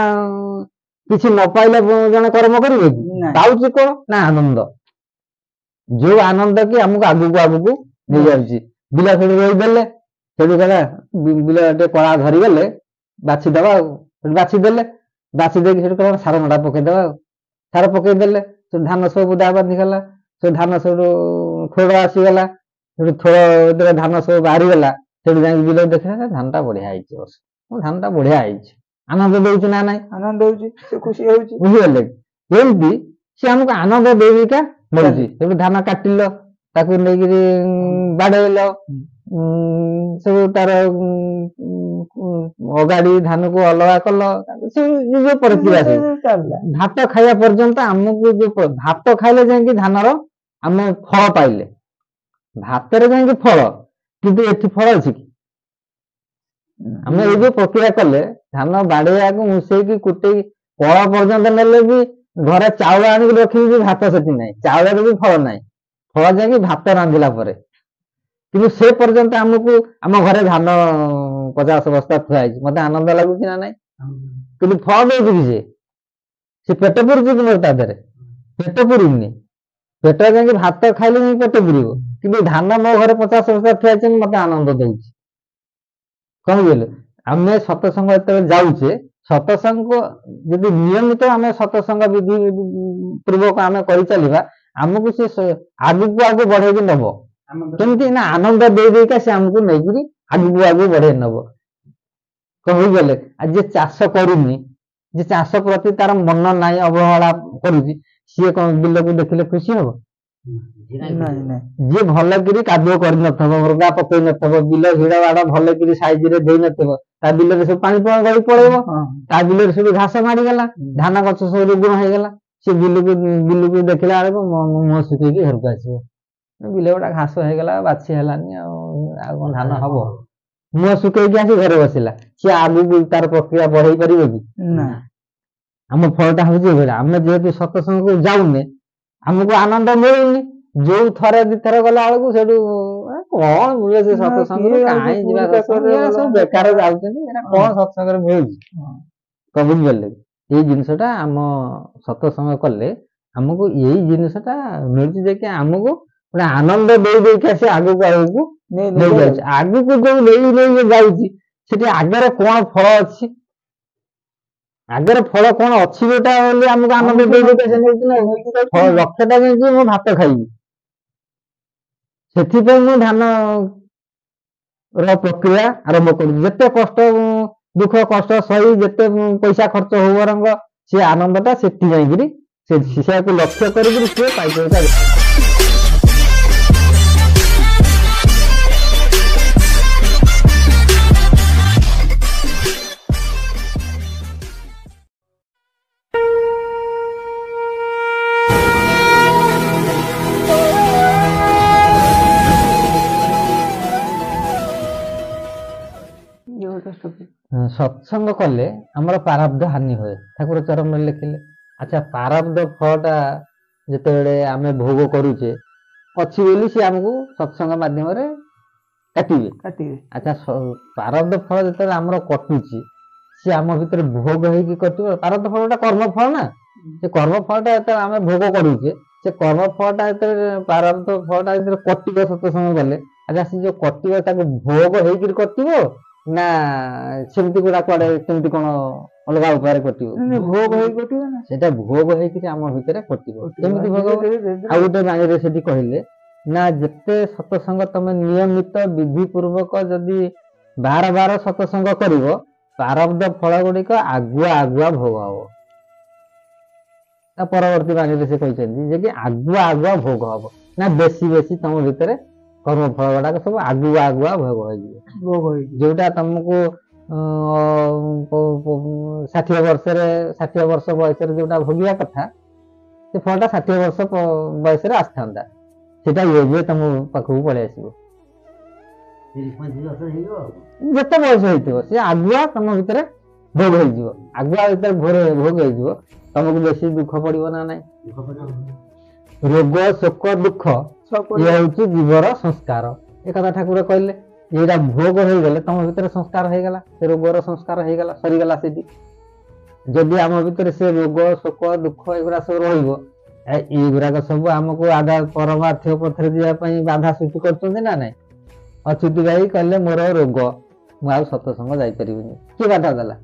କିଛି ନ ପାଇଲେ ଜଣେ କର୍ମ କରିବେ କି? ପାଉଛି କଣ ନା ଆନନ୍ଦ। ଯୋଉ ଆନନ୍ଦ କି ଆମକୁ ଆଗକୁ ଆଗକୁ ନେଇଯାଉଛି। ବିଲ ସେଠି ରୋଇଦେଲେ, ସେଠୁ ଗଲା ବିଲ ଟିକେ କଳା ଧରିଗଲେ ବାଛିଦବା, ଆଉ ସେଠୁ ବାଛି ଦେଲେ, ବାଛି ଦେଇକି ସେଠୁ କଣ ସାର ମଡ଼ା ପକେଇଦବା, ଆଉ ସାର ପକେଇଦେଲେ ସେଠୁ ଧାନ ସବୁ ବୁଦା ବାନ୍ଧିଗଲା, ସେ ଧାନ ସେଠୁ ଥୋଡ଼ ଆସିଗଲା, ସେଠୁ ଥୋଡ଼ ଧାନ ସବୁ ବାହାରିଗଲା, ସେଠୁ ଯାଇକି ବିଲ ଦେଖିଲା ଧାନଟା ବଢିଆ ହେଇଛି, ବର୍ଷ ଧାନଟା ବଢିଆ ହେଇଛି। ଆନନ୍ଦ ଦଉଛି ନା ନାଇଁ? ଆନନ୍ଦ ଦଉଛି, ସେ ଖୁସି ହଉଛି। ବୁଝିଗଲେ? ଏମିତି ସେ ଆମକୁ ଆନନ୍ଦ ଦେଇକା ମିଳୁଛି। ସେଠୁ ଧାନ କାଟିଲ, ତାକୁ ନେଇକିରି ବାଡେଇଲ, ସବୁ ତାର ଅଗାଡି ଧାନକୁ ଅଲଗା କଲ, ସେ ଯୋଉ ପ୍ରକ୍ରିୟା ଭାତ ଖାଇବା ପର୍ଯ୍ୟନ୍ତ ଆମକୁ ଯୋଉ ଭାତ ଖାଇଲେ ଯାଇକି ଧାନର ଆମେ ଫଳ ପାଇଲେ, ଭାତରେ ଯାଇକି ଫଳ, କିନ୍ତୁ ଏଠି ଫଳ ଅଛି କି? ଆମେ ଏଇ ଯୋଉ ପ୍ରକ୍ରିୟା କଲେ, ଧାନ ବାଡେଇବାକୁ ମିଶେଇକି କୁଟେଇକି ଫଳ ପର୍ଯ୍ୟନ୍ତ ନେଲେ ବି ଘରେ ଚାଉଳ ଆଣିକି ରଖିବି ବି ଭାତ ସେଠି ନାହିଁ, ଚାଉଳରେ ବି ଫଳ ନାହିଁ, ଫଳ ଯାଇକି ଭାତ ରାନ୍ଧିଲା ପରେ। କିନ୍ତୁ ସେ ପର୍ଯ୍ୟନ୍ତ ଆମକୁ ଆମ ଘରେ ଧାନ 50 ବସ୍ତା ଥୁଆ ହେଇଛି, ମତେ ଆନନ୍ଦ ଲାଗୁଛି ନା ନାଇଁ? କିନ୍ତୁ ଫଳ ଦଉଛି କି? ସେ ପେଟ ପୁରୁଛି କି ମୋର ତା ଦେହରେ? ପେଟ ପୁରୁନି। ପେଟ ଯାଇକି ଭାତ ଖାଇଲେ ଯାଇକି ପେଟ ପୁରିବ, କିନ୍ତୁ ଧାନ ମୋ ଘରେ 50 ବସ୍ତା ଥୁଆ ହେଇଛି, ମତେ ଆନନ୍ଦ ଦଉଛି। କଣ ବୁଝିଲେ? ଆମେ ସତସଙ୍ଗ ଯେତେବେଳେ ଯାଉଛେ, ସତସଙ୍ଗ ଯଦି ନିୟମିତ ଆମେ ସତସଙ୍ଗ ବିଧି ପୂର୍ବକ ଆମେ କରିଚାଲିବା, ଆମକୁ ସେ ଆଗକୁ ଆଗକୁ ବଢେଇକି ନବ। କେମିତି ନା ଆନନ୍ଦ ଦେଇ ଦେଇକା ସେ ଆମକୁ ନେଇକିରି ଆଗକୁ ଆଗକୁ ବଢେଇ ନବ। କଣ ବୁଝିଗଲେ? ଆଉ ଯିଏ ଚାଷ କରୁନି, ଯେ ଚାଷ ପ୍ରତି ତାର ମନ ନାହିଁ, ଅବହେଳା କରୁଛି, ସିଏ କଣ ବିଲକୁ ଦେଖିଲେ ଖୁସି ହବ? ଯିଏ ଭଲକିରି କାଦୁଅ କରିନଥିବ, ମୃଗା ପକେଇ ନଥିବ, ବିଲ ହିଡ଼ ବାଡ଼ ଭଲକିରି ସାଇଜରେ ଦେଇନଥିବ, ତା ବିଲରେ ସବୁ ପାଣି ଗଳି ପଳେଇବ, ତା ବିଲରେ ସବୁ ଘାସ ମାଡ଼ିଗଲା, ଧାନ ଗଛ ସବୁ ରୁଗୁଣ ହେଇଗଲା, ସେ ବିଲକୁ ଦେଖିଲା ବେଳକୁ ମୁହଁ ଶୁଖେଇକି ଘରକୁ ଆସିବ, ବିଲ ଗୁଡ଼ା ଘାସ ହେଇଗଲା, ବାଛି ହେଲାନି, ଆଉ କଣ ଧାନ ହବ? ମୁହଁ ଶୁଖେଇକି ଆସି ଘରେ ବସିଲା, ସିଏ ଆଗକୁ ତାର ପ୍ରକ୍ରିୟା ବଢେଇ ପାରିବ କି? ଆମ ଫଳଟା ହଉଛି ଏଇଭଳିଆ। ଆମେ ଯେହେତୁ ସତସଙ୍ଗକୁ ଯାଉନେ, ଆମକୁ ଆନନ୍ଦ ମିଳୁନି। ଯୋଉ ଥରେ ଦିଥର ଗଲା ବେଳକୁ ସେଠୁ କଣ ମିଳେ ସେ ସତସଙ୍ଗରୁ, କାହିଁ ଯିବା ସତ୍ସଙ୍ଗ, ସବୁ ବେକାର ଯାଉଛନ୍ତି, ଏରା କଣ ସତ୍ସଙ୍ଗରେ ମିଳୁଛି? କଣ ବୁଝିପାରିଲେ? ଏଇ ଜିନିଷଟା ଆମ ସତସଙ୍ଗ କଲେ ଆମକୁ ଏଇ ଜିନିଷଟା ମିଳୁଛି, ଯେ କି ଆମକୁ ଗୋଟେ ଆନନ୍ଦ ଦେଇ ଦେଇକି ଆସି ଆଗକୁ ଆଗକୁ ନେଇ ଯାଉଛି। ଆଗକୁ ଯୋଉ ନେଇ ଯାଉଛି, ସେଠି ଆଗରେ କଣ ଫଳ ଅଛି, ଆଗରେ ଫଳ କଣ ଅଛି ଯୋଉଟା ବୋଲି ଆମକୁ ଆନନ୍ଦ ଦେଇ ଦେଇକି ଆସି ନେଉଛି ନା। ଲକ୍ଷ୍ୟଟା ଯେମିତି ମୁଁ ଭାତ ଖାଇବି, ସେଥିପାଇଁ ମୁଁ ଧାନ ର ପ୍ରକ୍ରିୟା ଆରମ୍ଭ କରୁଛି। ଯେତେ କଷ୍ଟ ଦୁଃଖ କଷ୍ଟ ସହି ଯେତେ ପଇସା ଖର୍ଚ୍ଚ ହଉ ବରଂ ସେ ଆନନ୍ଦଟା ସେଠି ଯାଇକିରି ସେ ଶିଶାକୁ ଲକ୍ଷ୍ୟ କରିକିରି ସିଏ ପାଇପାରିବ। ସତ୍ସଙ୍ଗ କଲେ ଆମର ପ୍ରାରବ୍ଧ ହାନି ହୁଏ ଠାକୁର ଚରଣରେ ଲେଖିଲେ। ଆଚ୍ଛା ପ୍ରାରବ୍ଧ ଫଳଟା ଯେତେବେଳେ ଆମେ ଭୋଗ କରୁଛେ ଅଛି ବୋଲି ସେ ଆମକୁ ସତ୍ସଙ୍ଗ ମାଧ୍ୟମରେ କାଟିବେ। ଆଚ୍ଛା ପ୍ରାରବ୍ଧ ଫଳ ଯେତେବେଳେ ଆମର କଟୁଛି ସେ ଆମ ଭିତରେ ଭୋଗ ହେଇକି କଟିବ। ପ୍ରାରବ୍ଧ ଫଳଟା କର୍ମଫଳ ନା, ସେ କର୍ମଫଳଟା ଯେତେବେଳେ ଆମେ ଭୋଗ କରୁଛେ ସେ କର୍ମଫଳଟା ଯେତେବେଳେ ପ୍ରାରବ୍ଧ ଫଳଟା ଯେତେବେଳେ କଟିବ ସତ୍ସଙ୍ଗ କଲେ, ଆଚ୍ଛା ସେ ଯୋଉ କଟିବ ତାକୁ ଭୋଗ ହେଇକିରି କଟିବ ନା ସେମିତି ଗୁଡା କୁଆଡେ କେମିତି କଣ ଅଲଗା ଉପାୟରେ କଟିବ? ଭୋଗ ହେଇ କଟିବ ନା, ସେଟା ଭୋଗ ହେଇକିରି ଆମ ଭିତରେ କଟିବ। କେମିତି ଭୋଗ? ଆଉ ଗୋଟେ ବାଣୀରେ ସେଠି କହିଲେ ନା ଯେତେ ସତ୍ସଙ୍ଗ ତମେ ନିୟମିତ ବିଧି ପୂର୍ବକ ଯଦି ବାର ବାର ସତ୍ସଙ୍ଗ କରିବ ପ୍ରାରବ୍ଧ ଫଳ ଗୁଡିକ ଆଗୁଆ ଆଗୁଆ ଭୋଗ ହବ। ତା ପରବର୍ତ୍ତୀ ବାଣୀରେ ସେ କହିଛନ୍ତି ଯେ କି ଆଗୁଆ ଆଗୁଆ ଭୋଗ ହବ ନା ବେଶୀ ବେଶୀ ତମ ଭିତରେ କର୍ମଫଳ ଗୁଡାକ ସବୁ ଆଗୁଆ ଆଗୁଆ ଭୋଗ ହେଇଯିବ। ଯୋଉଟା ତମକୁ 60 ବର୍ଷ ବୟସରେ ଯୋଉଟା ଭୋଗିବା କଥା ସେ ଫଳଟା 60 ବର୍ଷ ବୟସରେ ଆସିଥାନ୍ତା, ସେଟା ଏବେ ତମ ପାଖକୁ ପଳେଇ ଆସିବ। ଯେତେ ବୟସ ହେଇଥିବ ସେ ଆଗୁଆ ତମ ଭିତରେ ଭୋଗ ହେଇଯିବ। ଆଗୁଆ ଯେତେବେଳେ ଭୋଗ ହେଇଯିବ ତମକୁ ବେଶୀ ଦୁଃଖ ପଡିବ ନା ନାଇଁ? ରୋଗ ଶୋକ ଦୁଃଖ ଇଏ ହଉଛି ଜୀବର ସଂସ୍କାର। ଏ କଥା ଠାକୁର କହିଲେ। ଏଇଟା ଭୋଗ ହେଇଗଲେ ତମ ଭିତରେ ସଂସ୍କାର ହେଇଗଲା, ସେ ରୋଗର ସଂସ୍କାର ହେଇଗଲା, ସରିଗଲା ସେଠି। ଯଦି ଆମ ଭିତରେ ସେ ରୋଗ ଶୋକ ଦୁଃଖ ଏଗୁଡା ସବୁ ରହିବ, ଏଇଗୁଡାକ ସବୁ ଆମକୁ ପରମାର୍ଥ ପଥରେ ଯିବା ପାଇଁ ବାଧା ସୃଷ୍ଟି କରୁଛନ୍ତି ନା ନାଇଁ? ଅଚ୍ୟୁତି ଭାଇ କହିଲେ ମୋର ରୋଗ, ମୁଁ ଆଉ ସତ୍ସଙ୍ଗ ଯାଇପାରିବିନି। କିଏ ବାଧା ଦେଲା?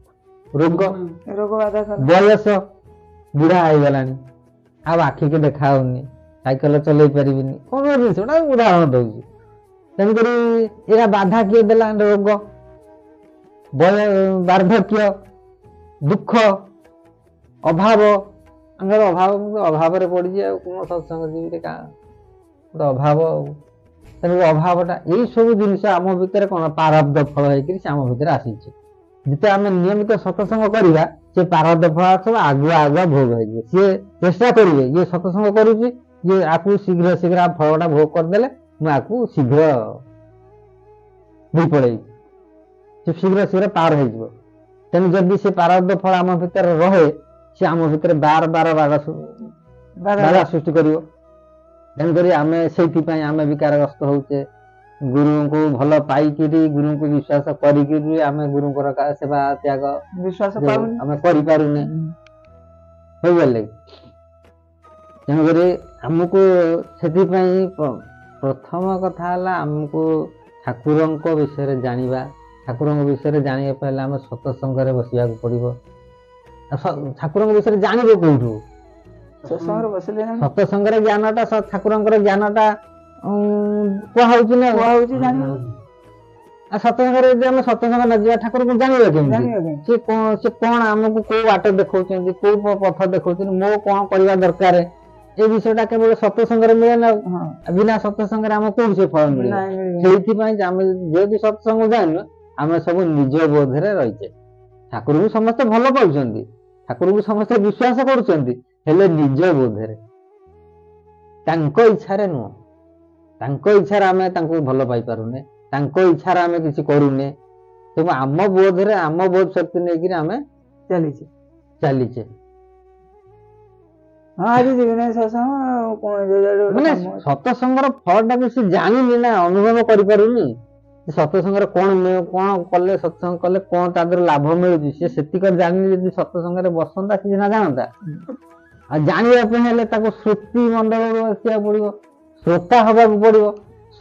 ରୋଗ ବାଧା। ବୟସ ବୁଢା ହେଇଗଲାଣି, ଆଉ ଆଖିକି ଦେଖା ହଉନି, ସାଇକେଲ ଚଲେଇ ପାରିବିନି, କଣ ଜିନିଷ ଗୋଟା ଉଦାହରଣ ଦଉଛି। ତେଣୁକରି ଏଇଟା ବାଧା କିଏ ଦେଲା? ରୋଗ, ବାର୍ଦ୍ଧକ୍ୟ, ଦୁଃଖ, ଅଭାବ। ଆମର ଅଭାବରେ ପଡିଛି, ଆଉ କଣ ସତ୍ସଙ୍ଗ ଯିବି ଗୋଟେ ଅଭାବ। ଆଉ ତେଣୁ ଅଭାବଟା ଏଇ ସବୁ ଜିନିଷ ଆମ ଭିତରେ କଣ ପ୍ରାରବ୍ଧ ଫଳ ହେଇକିରି ସେ ଆମ ଭିତରେ ଆସିଛି। ଯେତେବେଳେ ଆମେ ନିୟମିତ ସତ୍ସଙ୍ଗ କରିବା ସେ ପ୍ରାରବ୍ଧ ଫଳ ସବୁ ଆଗୁଆ ଆଗୁଆ ଭୋଗ ହେଇଯିବ। ସିଏ ଚେଷ୍ଟା କରିବେ, ଇଏ ସତ୍ସଙ୍ଗ କରୁଛି ଯେ ଆକୁ ଶୀଘ୍ର ଶୀଘ୍ର ଫଳଟା ଭୋଗ କରିଦେଲେ ମୁଁ ଆକୁ ଶୀଘ୍ର ଦେଇ ପଳେଇବି, ସେ ଶୀଘ୍ର ଶୀଘ୍ର ପାର ହେଇଯିବ। ତେଣୁ ଯଦି ସେ ପ୍ରାରବ୍ଧ ଫଳ ଆମ ଭିତରେ ରହେ ସେ ଆମ ଭିତରେ ବାର ବାଧା ସୃଷ୍ଟି କରିବ। ତେଣୁକରି ଆମେ ସେଇଥିପାଇଁ ଆମେ ବିକାରଗ୍ରସ୍ତ ହଉଛେ। ଗୁରୁଙ୍କୁ ଭଲ ପାଇକିରି ଗୁରୁଙ୍କୁ ବିଶ୍ୱାସ କରିକିରି ଆମେ ଗୁରୁଙ୍କର ସେବା ତ୍ୟାଗ ଆମେ କରିପାରୁନେ, ବୁଝିପାରିଲେ? ତେଣୁକରି ଆମକୁ ସେଥିପାଇଁ ପ୍ରଥମ କଥା ହେଲା ଆମକୁ ଠାକୁରଙ୍କ ବିଷୟରେ ଜାଣିବା। ଠାକୁରଙ୍କ ବିଷୟରେ ଜାଣିବା ପାଇଁ ହେଲେ ଆମେ ସତ୍ସଙ୍ଗରେ ବସିବାକୁ ପଡିବ। ଠାକୁରଙ୍କ ବିଷୟରେ ଜାଣିବେ କୋଉଠୁ? ସତ୍ସଙ୍ଗରେ ଜ୍ଞାନଟା, ଠାକୁରଙ୍କର ଜ୍ଞାନଟା କୁହାହଉଛି ନା, ସତ୍ସଙ୍ଗରେ ଯଦି ଆମେ ସତ୍ସଙ୍ଗ ନ ଯିବା ଠାକୁରଙ୍କୁ ଜାଣିବା କେମିତି? ସେ କଣ ଆମକୁ କୋଉ ବାଟ ଦେଖଉଛନ୍ତି, କୋଉ ପଥ ଦେଖଉଛନ୍ତି, ମୋ କଣ କରିବା ଦରକାର, ଏ ବିଷୟଟା କେବଳ ସତ୍ସଙ୍ଗରେ ମିଳେ ନା। ବିନା ସତ୍ସଙ୍ଗରେ ଆମେ କୋଉଠି ସେ ଫଳ ମିଳିବ? ସେଇଥିପାଇଁ ଆମେ ଯେହେତୁ ସତ୍ସଙ୍ଗ ଜାଣିନୁ ଆମେ ସବୁ ନିଜ ବୋଧରେ ରହିଛେ। ଠାକୁରଙ୍କୁ ସମସ୍ତେ ଭଲ ପାଉଛନ୍ତି, ଠାକୁରଙ୍କୁ ସମସ୍ତେ ବିଶ୍ୱାସ କରୁଛନ୍ତି, ହେଲେ ନିଜ ବୋଧରେ, ତାଙ୍କ ଇଚ୍ଛାରେ ନୁହଁ। ତାଙ୍କ ଇଚ୍ଛାରେ ଆମେ ତାଙ୍କୁ ଭଲ ପାଇପାରୁନେ, ତାଙ୍କ ଇଚ୍ଛାରେ ଆମେ କିଛି କରୁନେ। ତେଣୁ ଆମ ବୋଧରେ, ଆମ ବୋଧ ଶକ୍ତି ନେଇକିରି ଆମେ ଚାଲିଛେ। ମାନେ ସତ୍ସଙ୍ଗର ଫଳଟାକୁ ସେ ଜାଣିନି ନା, ଅନୁଭବ କରିପାରୁନି। ସତ୍ସଙ୍ଗରେ କଣ କଲେ, ସତ୍ସଙ୍ଗ କଲେ କଣ ତା ଦେହରେ ଲାଭ ମିଳୁଛି ସେ ସେତିକି ଜାଣିନି। ଯଦି ସତ୍ସଙ୍ଗରେ ବସନ୍ତା ସେ ସିନା ଜାଣନ୍ତା। ଆଉ ଜାଣିବା ପାଇଁ ହେଲେ ତାକୁ ଶ୍ରୁତି ମଣ୍ଡଳରୁ ଆସିବାକୁ ପଡିବ, ଶ୍ରୋତା ହବାକୁ ପଡିବ।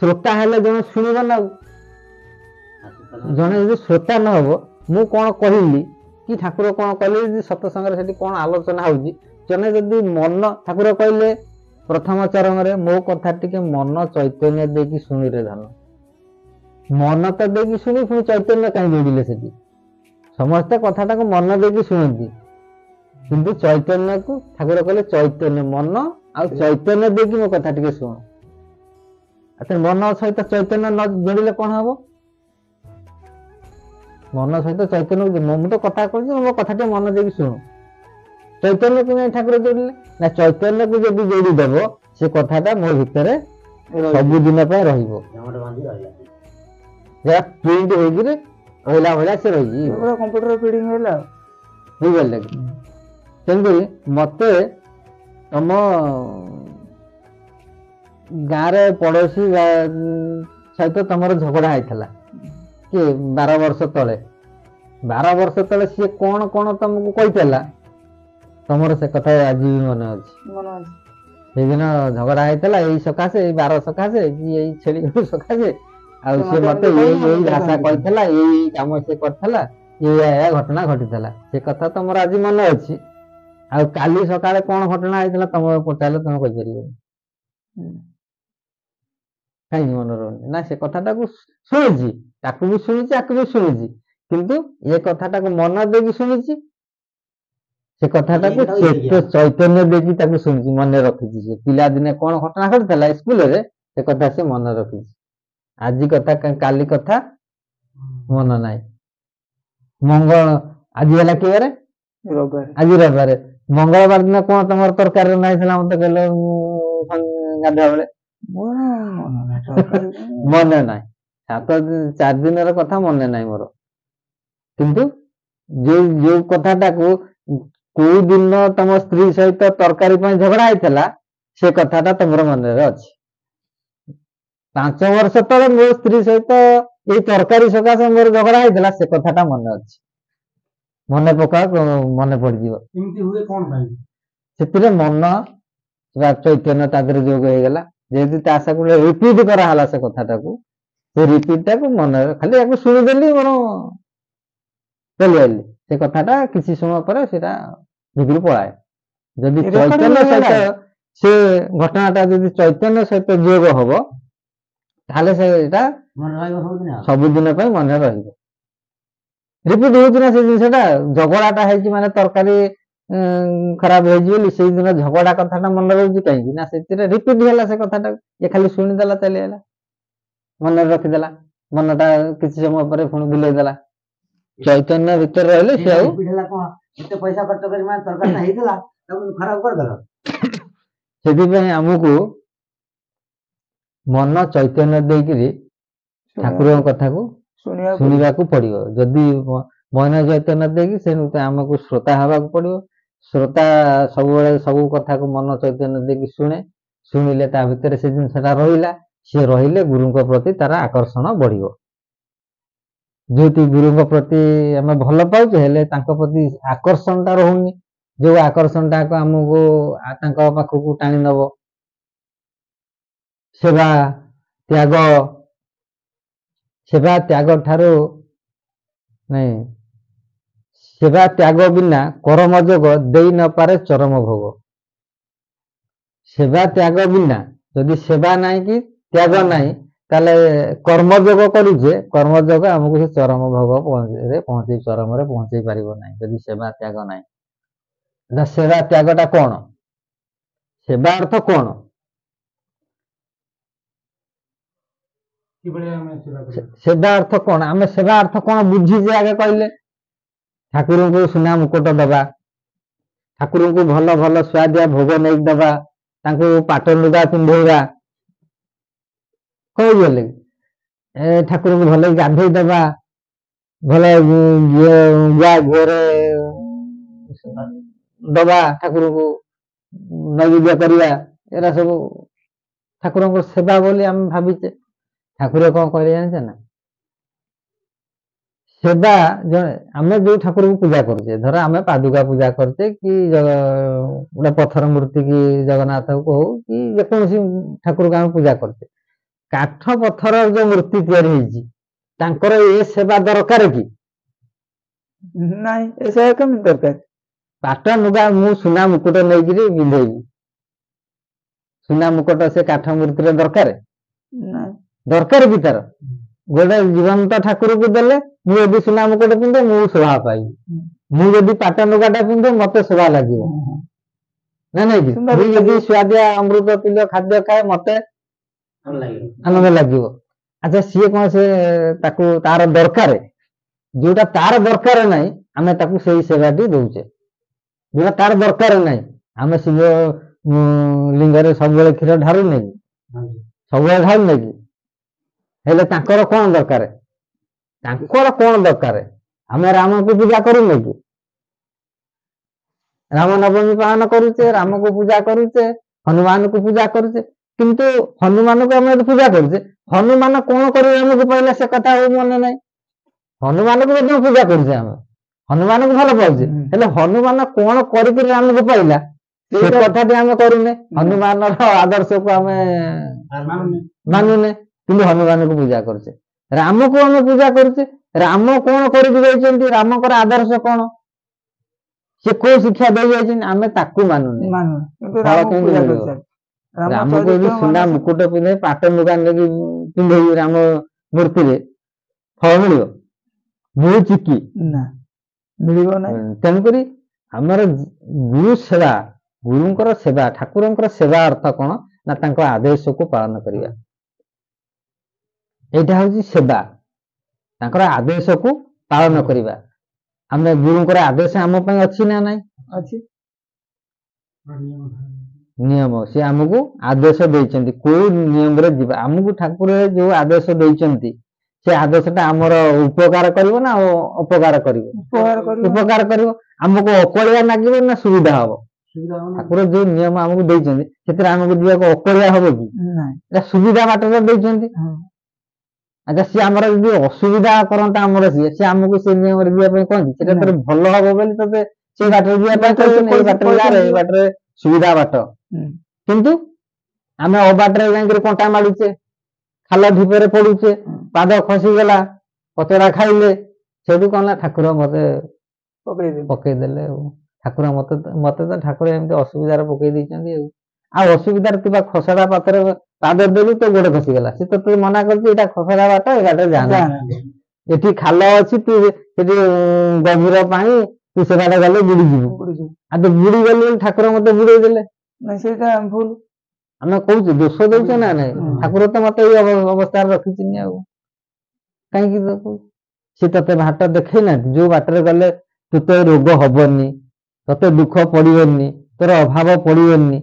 ଶ୍ରୋତା ହେଲେ ଜଣେ ଶୁଣିବ ନା। ଜଣେ ଯଦି ଶ୍ରୋତା ନ ହବ, ମୁଁ କଣ କହିଲି କି ଠାକୁର କଣ କହିଲେ, ଯଦି ସତ୍ସଙ୍ଗରେ ସେଠି କଣ ଆଲୋଚନା ହଉଛି, ଜଣେ ଯଦି ମନ, ଠାକୁର କହିଲେ ପ୍ରଥମ ଚରଣରେ ମୋ କଥା ଟିକେ ମନ ଚୈତନ୍ୟ ଦେଇକି ଶୁଣିରେ ଧନ। ମନ ତ ଦେଇକି ଶୁଣି ପୁଣି ଚୈତନ୍ୟ କାହିଁ ଯୋଡ଼ିଲେ ସେଠି? ସମସ୍ତେ କଥାଟାକୁ ମନ ଦେଇକି ଶୁଣନ୍ତି, କିନ୍ତୁ ଚୈତନ୍ୟକୁ ଠାକୁର କହିଲେ ଚୈତନ୍ୟ ମନ ଆଉ ଚୈତନ୍ୟ ଦେଇକି ମୋ କଥା ଟିକେ ଶୁଣ। ମନ ସହିତ ଚୈତନ୍ୟ ନ ଯୋଡ଼ିଲେ କଣ ହବ? ମନ ସହିତ ଚୈତନ୍ୟ, ମୁଁ ତ କଥା କହୁଛି, ମୋ କଥା ଟିକେ ମନ ଦେଇକି ଶୁଣ। ଚୈତନ୍ୟକୁ ଯାଇ ଠାକୁର ଯୋଡ଼ିଲେ ନା, ଚୈତନ୍ୟକୁ ଯଦି ଯୋଡ଼ିଦବ ସେ କଥାଟା ମୋ ଭିତରେ ସବୁଦିନ ପାଇଁ ରହିବ, ଯାହା ପ୍ରିଣ୍ଟ ହେଇକିରି ରହିଲା ଭଳିଆ ସେ ରହିଯିବ, କମ୍ପ୍ୟୁଟର ଫିଡିଂ ହେଲା। ବୁଝିପାରିଲେ କି? ତେଣୁକରି ମତେ ତମ ଗାଁରେ ପଡୋଶୀ ସହିତ ତମର ଝଗଡା ହେଇଥିଲା କି 12 ବର୍ଷ ତଳେ, 12 ବର୍ଷ ତଳେ ସିଏ କଣ କଣ ତମକୁ କହିଥିଲା, ତମର ସେ କଥା ଆଜି ବି ମନେ ଅଛି। ସେଇଦିନ ଝଗଡା ହେଇଥିଲା ଏଇ ସକାଶେ, ଏଇ 12 ସକାଶେ କି ଏଇ ଛେଳି ସକାଶେ, ଆଉ ସେ ମତେ ଏଇ ଭାଷା କହିଥିଲା, ଏଇ କାମ ସେ କରିଥିଲା, ଏଇଆ ଘଟଣା ଘଟିଥିଲା, ସେ କଥା ତମର ଆଜି ମନେ ଅଛି। ଆଉ କାଲି ସକାଳେ କଣ ଘଟଣା ହେଇଥିଲା ତମ ପଚାରିଲେ ତମେ କହିପାରିବନି। କାହିଁକି ମନେ ରହୁନି? ନା ସେ କଥାଟାକୁ ଶୁଣିଛି, ତାକୁ ବି ଶୁଣିଛି, ଆକୁ ବି ଶୁଣିଛି, କିନ୍ତୁ ଏ କଥାଟାକୁ ମନ ଦେଇକି ଶୁଣିଛି, ସେ କଥାଟାକୁ ଚୈତନ୍ୟ ଦେଇକି ତାକୁ ଶୁଣିଛି, ମନେ ରଖିଛି। ସେ ପିଲାଦିନେ କଣ ଘଟଣା ଘଟିଥିଲା ସ୍କୁଲରେ ସେ କଥା ସେ ମନେ ରଖିଛି। ଆଜି କଥା କାଲି କଥା ମନେ ନାହିଁ। ଆଜି ହେଲା କି ବାରେ? ଆଜି ରବିବାରେ। ମଙ୍ଗଳବାର ଦିନ କଣ ତମର ତରକାରୀ ରନ୍ଧା ହେଇଥିଲା ମତେ କହିଲେ ଗାଧୁଆ ବେଳେ? ମନେ ନାହିଁ। 4 ଦିନର କଥା ମନେ ନାହିଁ ମୋର, କିନ୍ତୁ ଯୋଉ କଥାଟାକୁ କୋଉ ଦିନ ତମ ସ୍ତ୍ରୀ ସହିତ ତରକାରୀ ପାଇଁ ଝଗଡା ହେଇଥିଲା ସେ କଥାଟା ତମର ମନରେ ଅଛି। 5 ବର୍ଷ ତଳେ ମୋ ସ୍ତ୍ରୀ ସହିତ ଏଇ ତରକାରୀ ସକାଶେ ମୋର ଝଗଡା ହେଇଥିଲା, ସେ କଥାଟା ମନେ ଅଛି। ମନେ ପକା, ମନେ ପଡିଯିବ। ଏମିତି ହୁଏ କଣ ପାଇଁ? ସେଥିରେ ମନ ଚୈତନ୍ୟ ତା ଦେହରେ ଯୋଗ ହେଇଗଲା, ଯେହେତୁ ତା ସାକୁ ରିପିଟ କରାହେଲା ସେ କଥାଟାକୁ, ସେ ରିପିଟ ଟାକୁ ମନରେ ଖାଲି ଆକୁ ଶୁଣିଦେଲି, ମୋର ଚାଲିଆଇଲି, ସେ କଥାଟା କିଛି ସମୟ ପରେ ସେଟା ଭିତରୁ ପଳାଏ। ଯଦି ଚୈତନ୍ୟ ସହିତ ସେ ଘଟଣାଟା ଯଦି ଚୈତନ୍ୟ ସହିତ ଯୋଗ ହବ ତାହେଲେ ସେଇଟା ସବୁଦିନ ପାଇଁ ମନେ ରହିବ। ରିପିଟ ହଉଛି ନା ସେ ଜିନିଷଟା। ଝଗଡାଟା ହେଇଛି ମାନେ ତରକାରୀ ଖରାପ ହେଇଛି ବୋଲି ସେଇଦିନ ଝଗଡା କଥାଟା ମନେ ରହୁଛି କାହିଁକି ନା ସେଥିରେ ରିପିଟ ହେଲା ସେ କଥାଟା। ଏ ଖାଲି ଶୁଣିଦେଲା, ଚାଲିଗଲା, ମନରେ ରଖିଦେଲା, ମନଟା କିଛି ସମୟ ପରେ ପୁଣି ବୁଲେଇ ଦେଲା। ଚୈତନ୍ୟ ଭିତରେ ରହିଲେ ସେ ଆଉ ଏତେ ପଇସା ଖର୍ଚ୍ଚ କରି ତରକାରୀଟା ହେଇଥିଲା ତାକୁ ଖରାପ କରିଦେଲ। ସେଥିପାଇଁ ଆମକୁ ମନ ଚୈତନ୍ୟ ଦେଇକିରି ଠାକୁରଙ୍କ କଥାକୁ ଶୁଣିବାକୁ ପଡିବ। ଯଦି ମନ ଚୈତନ୍ୟ ଦେଇକି ସେ ଆମକୁ ଶ୍ରୋତା ହେବାକୁ ପଡିବ। ଶ୍ରୋତା ସବୁବେଳେ ସବୁ କଥାକୁ ମନ ଚୈତନ୍ୟ ଦେଇକି ଶୁଣେ, ଶୁଣିଲେ ତା ଭିତରେ ସେ ଜିନିଷଟା ରହିଲା, ସିଏ ରହିଲେ ଗୁରୁଙ୍କ ପ୍ରତି ତାର ଆକର୍ଷଣ ବଢିବ। ଯେହେତୁ ଗୁରୁଙ୍କ ପ୍ରତି ଆମେ ଭଲ ପାଉଛେ, ହେଲେ ତାଙ୍କ ପ୍ରତି ଆକର୍ଷଣଟା ରହୁନି, ଯୋଉ ଆକର୍ଷଣଟା ଆମକୁ ତାଙ୍କ ପାଖକୁ ଟାଣି ନବ। ସେବା ତ୍ୟାଗ ଠାରୁ ନାଇଁ, ସେବା ତ୍ୟାଗ ବିନା କର୍ମଯୋଗ ଦେଇ ନପାରେ ଚରମ ଭୋଗ। ସେବା ତ୍ୟାଗ ବିନା, ଯଦି ସେବା ନାହିଁ କି ତ୍ୟାଗ ନାହିଁ, ତାହେଲେ କର୍ମଯୋଗ କରୁଛେ, କର୍ମଯୋଗ ଆମକୁ ସେ ଚରମ ଭୋଗ ଚରମରେ ପହଞ୍ଚେଇ ପାରିବ ନାହିଁ ଯଦି ସେବା ତ୍ୟାଗ ନାହିଁ। ସେବା ତ୍ୟାଗଟା କଣ? ସେବା ଅର୍ଥ କଣ? ସେବା ଅର୍ଥ କଣ? ଆମେ ସେବା ଅର୍ଥ କଣ ବୁଝିଛେ ଆଗେ କହିଲେ? ଠାକୁରଙ୍କୁ ସୁନା ମୁକୁଟ ଦବା, ଠାକୁରଙ୍କୁ ଭଲ ଭଲ ସୁଆଦିଆ ଭୋଗ ନେଇକି ଦବା, ତାଙ୍କୁ ପାଟ ଲୁଗା ପିନ୍ଧେଇବା, କହିଲେ ଠାକୁରଙ୍କୁ ଭଲ ଗାଧେଇ ଦବା, ଭଲ ଗୁଆ ଘିଅରେ ଦବା, ଠାକୁରଙ୍କୁ ନୈବେଦ୍ୟ କରିବା, ଏରା ସବୁ ଠାକୁରଙ୍କ ସେବା ବୋଲି ଆମେ ଭାବିଛେ। ଠାକୁର କଣ କହିଲେ ଜାଣିଛ ନା? ସେବା ଆମେ ଯୋଉ ଠାକୁରଙ୍କୁ ପୂଜା କରୁଛେ, ଧର ଆମେ ପାଦୁକା ପୂଜା କରୁଛେ କି ଗୋଟେ ପଥର ମୂର୍ତ୍ତି କି ଜଗନ୍ନାଥକୁ ହଉ କି ଯେକୌଣସି ଠାକୁରକୁ ଆମେ ପୂଜା କରୁଛେ, କାଠ ପଥର ଯୋଉ ମୂର୍ତ୍ତି ତିଆରି ହେଇଛି ତାଙ୍କର ଏ ସେବା ଦରକାର କି? ନାଇଁ, ଏ ସେବା କେମିତି ଦରକାର? ପାଟ ଲୁଗା ମୁଁ ସୁନା ମୁକୁଟ ନେଇକିରି ପିନ୍ଧେଇବି, ସୁନା ମୁକୁଟ ସେ କାଠ ମୂର୍ତ୍ତିରେ ଦରକାର? ଦରକାର କି ତାର? ଗୋଟେ ଜୀବନ୍ତ ଠାକୁରକୁ ଦେଲେ ମୁଁ ଯଦି ସୁନା ମୁକୁଟ ପିନ୍ଧେ ମୁଁ ଶୋଭା ପାଇବି, ମୁଁ ଯଦି ପାଟ ଲୁଗାଟା ପିନ୍ଧେ ମତେ ଶୋଭା ଲାଗିବ ନା ନାଇଁ କି? ସୁନ୍ଦର ମୁଁ ଯଦି ସୁଆଦିଆ ଅମୃତ ତୁଲ୍ୟ ଖାଦ୍ୟ ଖାଏ ମତେ ଆନନ୍ଦ ଲାଗିବ। ଆଚ୍ଛା ସିଏ କଣ ସେ ତାକୁ ତାର ଦରକାର, ଯୋଉଟା ତାର ଦରକାର ନାହିଁ ଆମେ ତାକୁ ସେଇ ସେବାଟି ଦଉଛେ। ଯୋଉଟା ତାର ଦରକାର ନାହିଁ ଆମେ ଶିବ ଲିଙ୍ଗରେ ସବୁବେଳେ କ୍ଷୀର ଢାରୁନେ କି, ସବୁବେଳେ ଢାରୁନେ କି? ହେଲେ ତାଙ୍କର କଣ ଦରକାର, ତାଙ୍କର କଣ ଦରକାର? ଆମେ ରାମକୁ ପୂଜା କରୁନେ କି? ରାମ ନବମୀ ପାଳନ କରୁଛେ, ରାମକୁ ପୂଜା କରୁଛେ, ହନୁମାନଙ୍କୁ ପୂଜା କରୁଛେ, କିନ୍ତୁ ହନୁମାନଙ୍କୁ ଆମେ ପୂଜା କରୁଛେ, ହନୁମାନ କଣ କରିବେ ଆମକୁ ପାଇଲେ ସେ କଥା ଆଉ ମନେ ନାହିଁ। ହନୁମାନଙ୍କୁ ମଧ୍ୟ ପୂଜା କରୁଛେ, ଆମେ ହନୁମାନଙ୍କୁ ଭଲ ପାଉଛେ, ହେଲେ ହନୁମାନ କଣ କରିକିରି ଆମକୁ ପାଇଲା ସେ କଥାଟି ଆମେ କରୁନେ। ହନୁମାନର ଆଦର୍ଶକୁ ଆମେ ମାନୁନେ, କିନ୍ତୁ ହନୁମାନଙ୍କୁ ପୂଜା କରୁଛେ। ରାମକୁ ଆମେ ପୂଜା କରୁଛେ, ରାମ କଣ କରିକି ଯାଇଛନ୍ତି, ରାମଙ୍କର ଆଦର୍ଶ କଣ, ସେ କୋଉ ଶିକ୍ଷା ଦେଇ ଯାଇଛନ୍ତି ଆମେ ତାକୁ ମାନୁନେ। ଫଳ କେମିତି ମିଳିବ? ରାମକୁ ଯଦି ସୁନା ମୁକୁଟ ପିନ୍ଧେଇ ପାଟ ଲୁଗା ନେଇକି ପିନ୍ଧେଇ ରାମ ମୂର୍ତ୍ତିରେ ଫଳ ମିଳିବ? ମିଳୁଛି କି? ମିଳିବ ନାହିଁ। ତେଣୁକରି ଆମର ଗୁରୁ ସେବା, ଗୁରୁଙ୍କର ସେବା, ଠାକୁରଙ୍କର ସେବା ଅର୍ଥ କଣ ନା ତାଙ୍କ ଆଦେଶକୁ ପାଳନ କରିବା। ଏଇଟା ହଉଛି ସେବା, ତାଙ୍କର ଆଦେଶକୁ ପାଳନ କରିବା। ଆମେ ଗୁରୁଙ୍କର ଆଦେଶ ଆମ ପାଇଁ ଅଛି ନା ନାହିଁ? ଅଛି ନିୟମ, ସେ ଆମକୁ ଆଦେଶ ଦେଇଛନ୍ତି କୋଉ ନିୟମରେ ଯିବା। ଆମକୁ ଠାକୁର ଯୋଉ ଆଦେଶ ଦେଇଛନ୍ତି ସେ ଆଦେଶଟା ଆମର ଉପକାର କରିବ ନା ଅପକାର କରିବ? ଉପକାର କରିବ। ଆମକୁ ଅକଳିଆ ଲାଗିବ ନା ସୁବିଧା ହବ? ଠାକୁର ଯୋଉ ନିୟମ ଆମକୁ ଦେଇଛନ୍ତି ସେଥିରେ ଆମକୁ ଯିବାକୁ ଅକଳିଆ ହବ କି? ଏଟା ସୁବିଧା ବାଟରେ ଦେଇଛନ୍ତି। ଆଚ୍ଛା ସିଏ ଆମର ଯଦି ଅସୁବିଧା କରନ୍ତା ଆମର ସିଏ ଆମକୁ ସେ ନିୟମରେ ଯିବା ପାଇଁ କହନ୍ତି, ସେଟା ତୋର ଭଲ ହବ ବୋଲି ତତେ ସେଇ ବାଟରେ ଯିବା ପାଇଁ କହିଛନ୍ତି। ଏଇ ବାଟରେ ଯାରେ, ଏଇ ବାଟରେ ସୁବିଧା ବାଟ, କିନ୍ତୁ ଆମେ ଅବାଟରେ ଯାଇକିରି କଣ୍ଟା ମାଡୁଛେ, ଖାଲ ଢିପରେ ପଡୁଛେ, ପାଦ ଖସିଗଲା, କଚଡା ଖାଇଲେ, ସେଠୁ କଣ ନା ଠାକୁର ମତେ ପକେଇଦେଲେ। ଠାକୁର ମତେ ତ ଠାକୁର ଏମିତି ଅସୁବିଧାରେ ପକେଇ ଦେଇଛନ୍ତି। ଆଉ ଅସୁବିଧାରେ ଥିବା ଖସଡା ପାତରେ ପାଦ ଦେଲୁ ତ ଗୋଡ ଖସିଗଲା, ସେ ତ ତୁ ମନା କରୁଛୁ ଏଇଟା ଖସଡା ବାଟ, ଏ ବାଟରେ ଯାଆନା, ଏଠି ଖାଲ ଅଛି, ତୁ ସେଠି ଗଭୀର ପାଣି, ତୁ ସେ ବାଟ ଗଲେ ବୁଡିଯିବୁ। ଆଉ ତୁ ବୁଡି ଗଲୁ ଠାକୁର ମତେ ବୁଡେଇ ଦେଲେ, ସେଇଟା ଭୁଲ। ଆମେ କହୁଛୁ ଦୋଷ ଦଉଛେ ନା ନାଇଁ? ଠାକୁର ତ ମତେ ଏଇ ଅବସ୍ଥାରେ ରଖିଛିନି, ଆଉ କାହିଁକି ସେ ତତେ ବାଟ ଦେଖେଇ ନାହାନ୍ତି ଯୋଉ ବାଟରେ ଗଲେ ତତେ ରୋଗ ହବନି, ତତେ ଦୁଃଖ ପଡିବନି, ତୋର ଅଭାବ ପଡିବନି?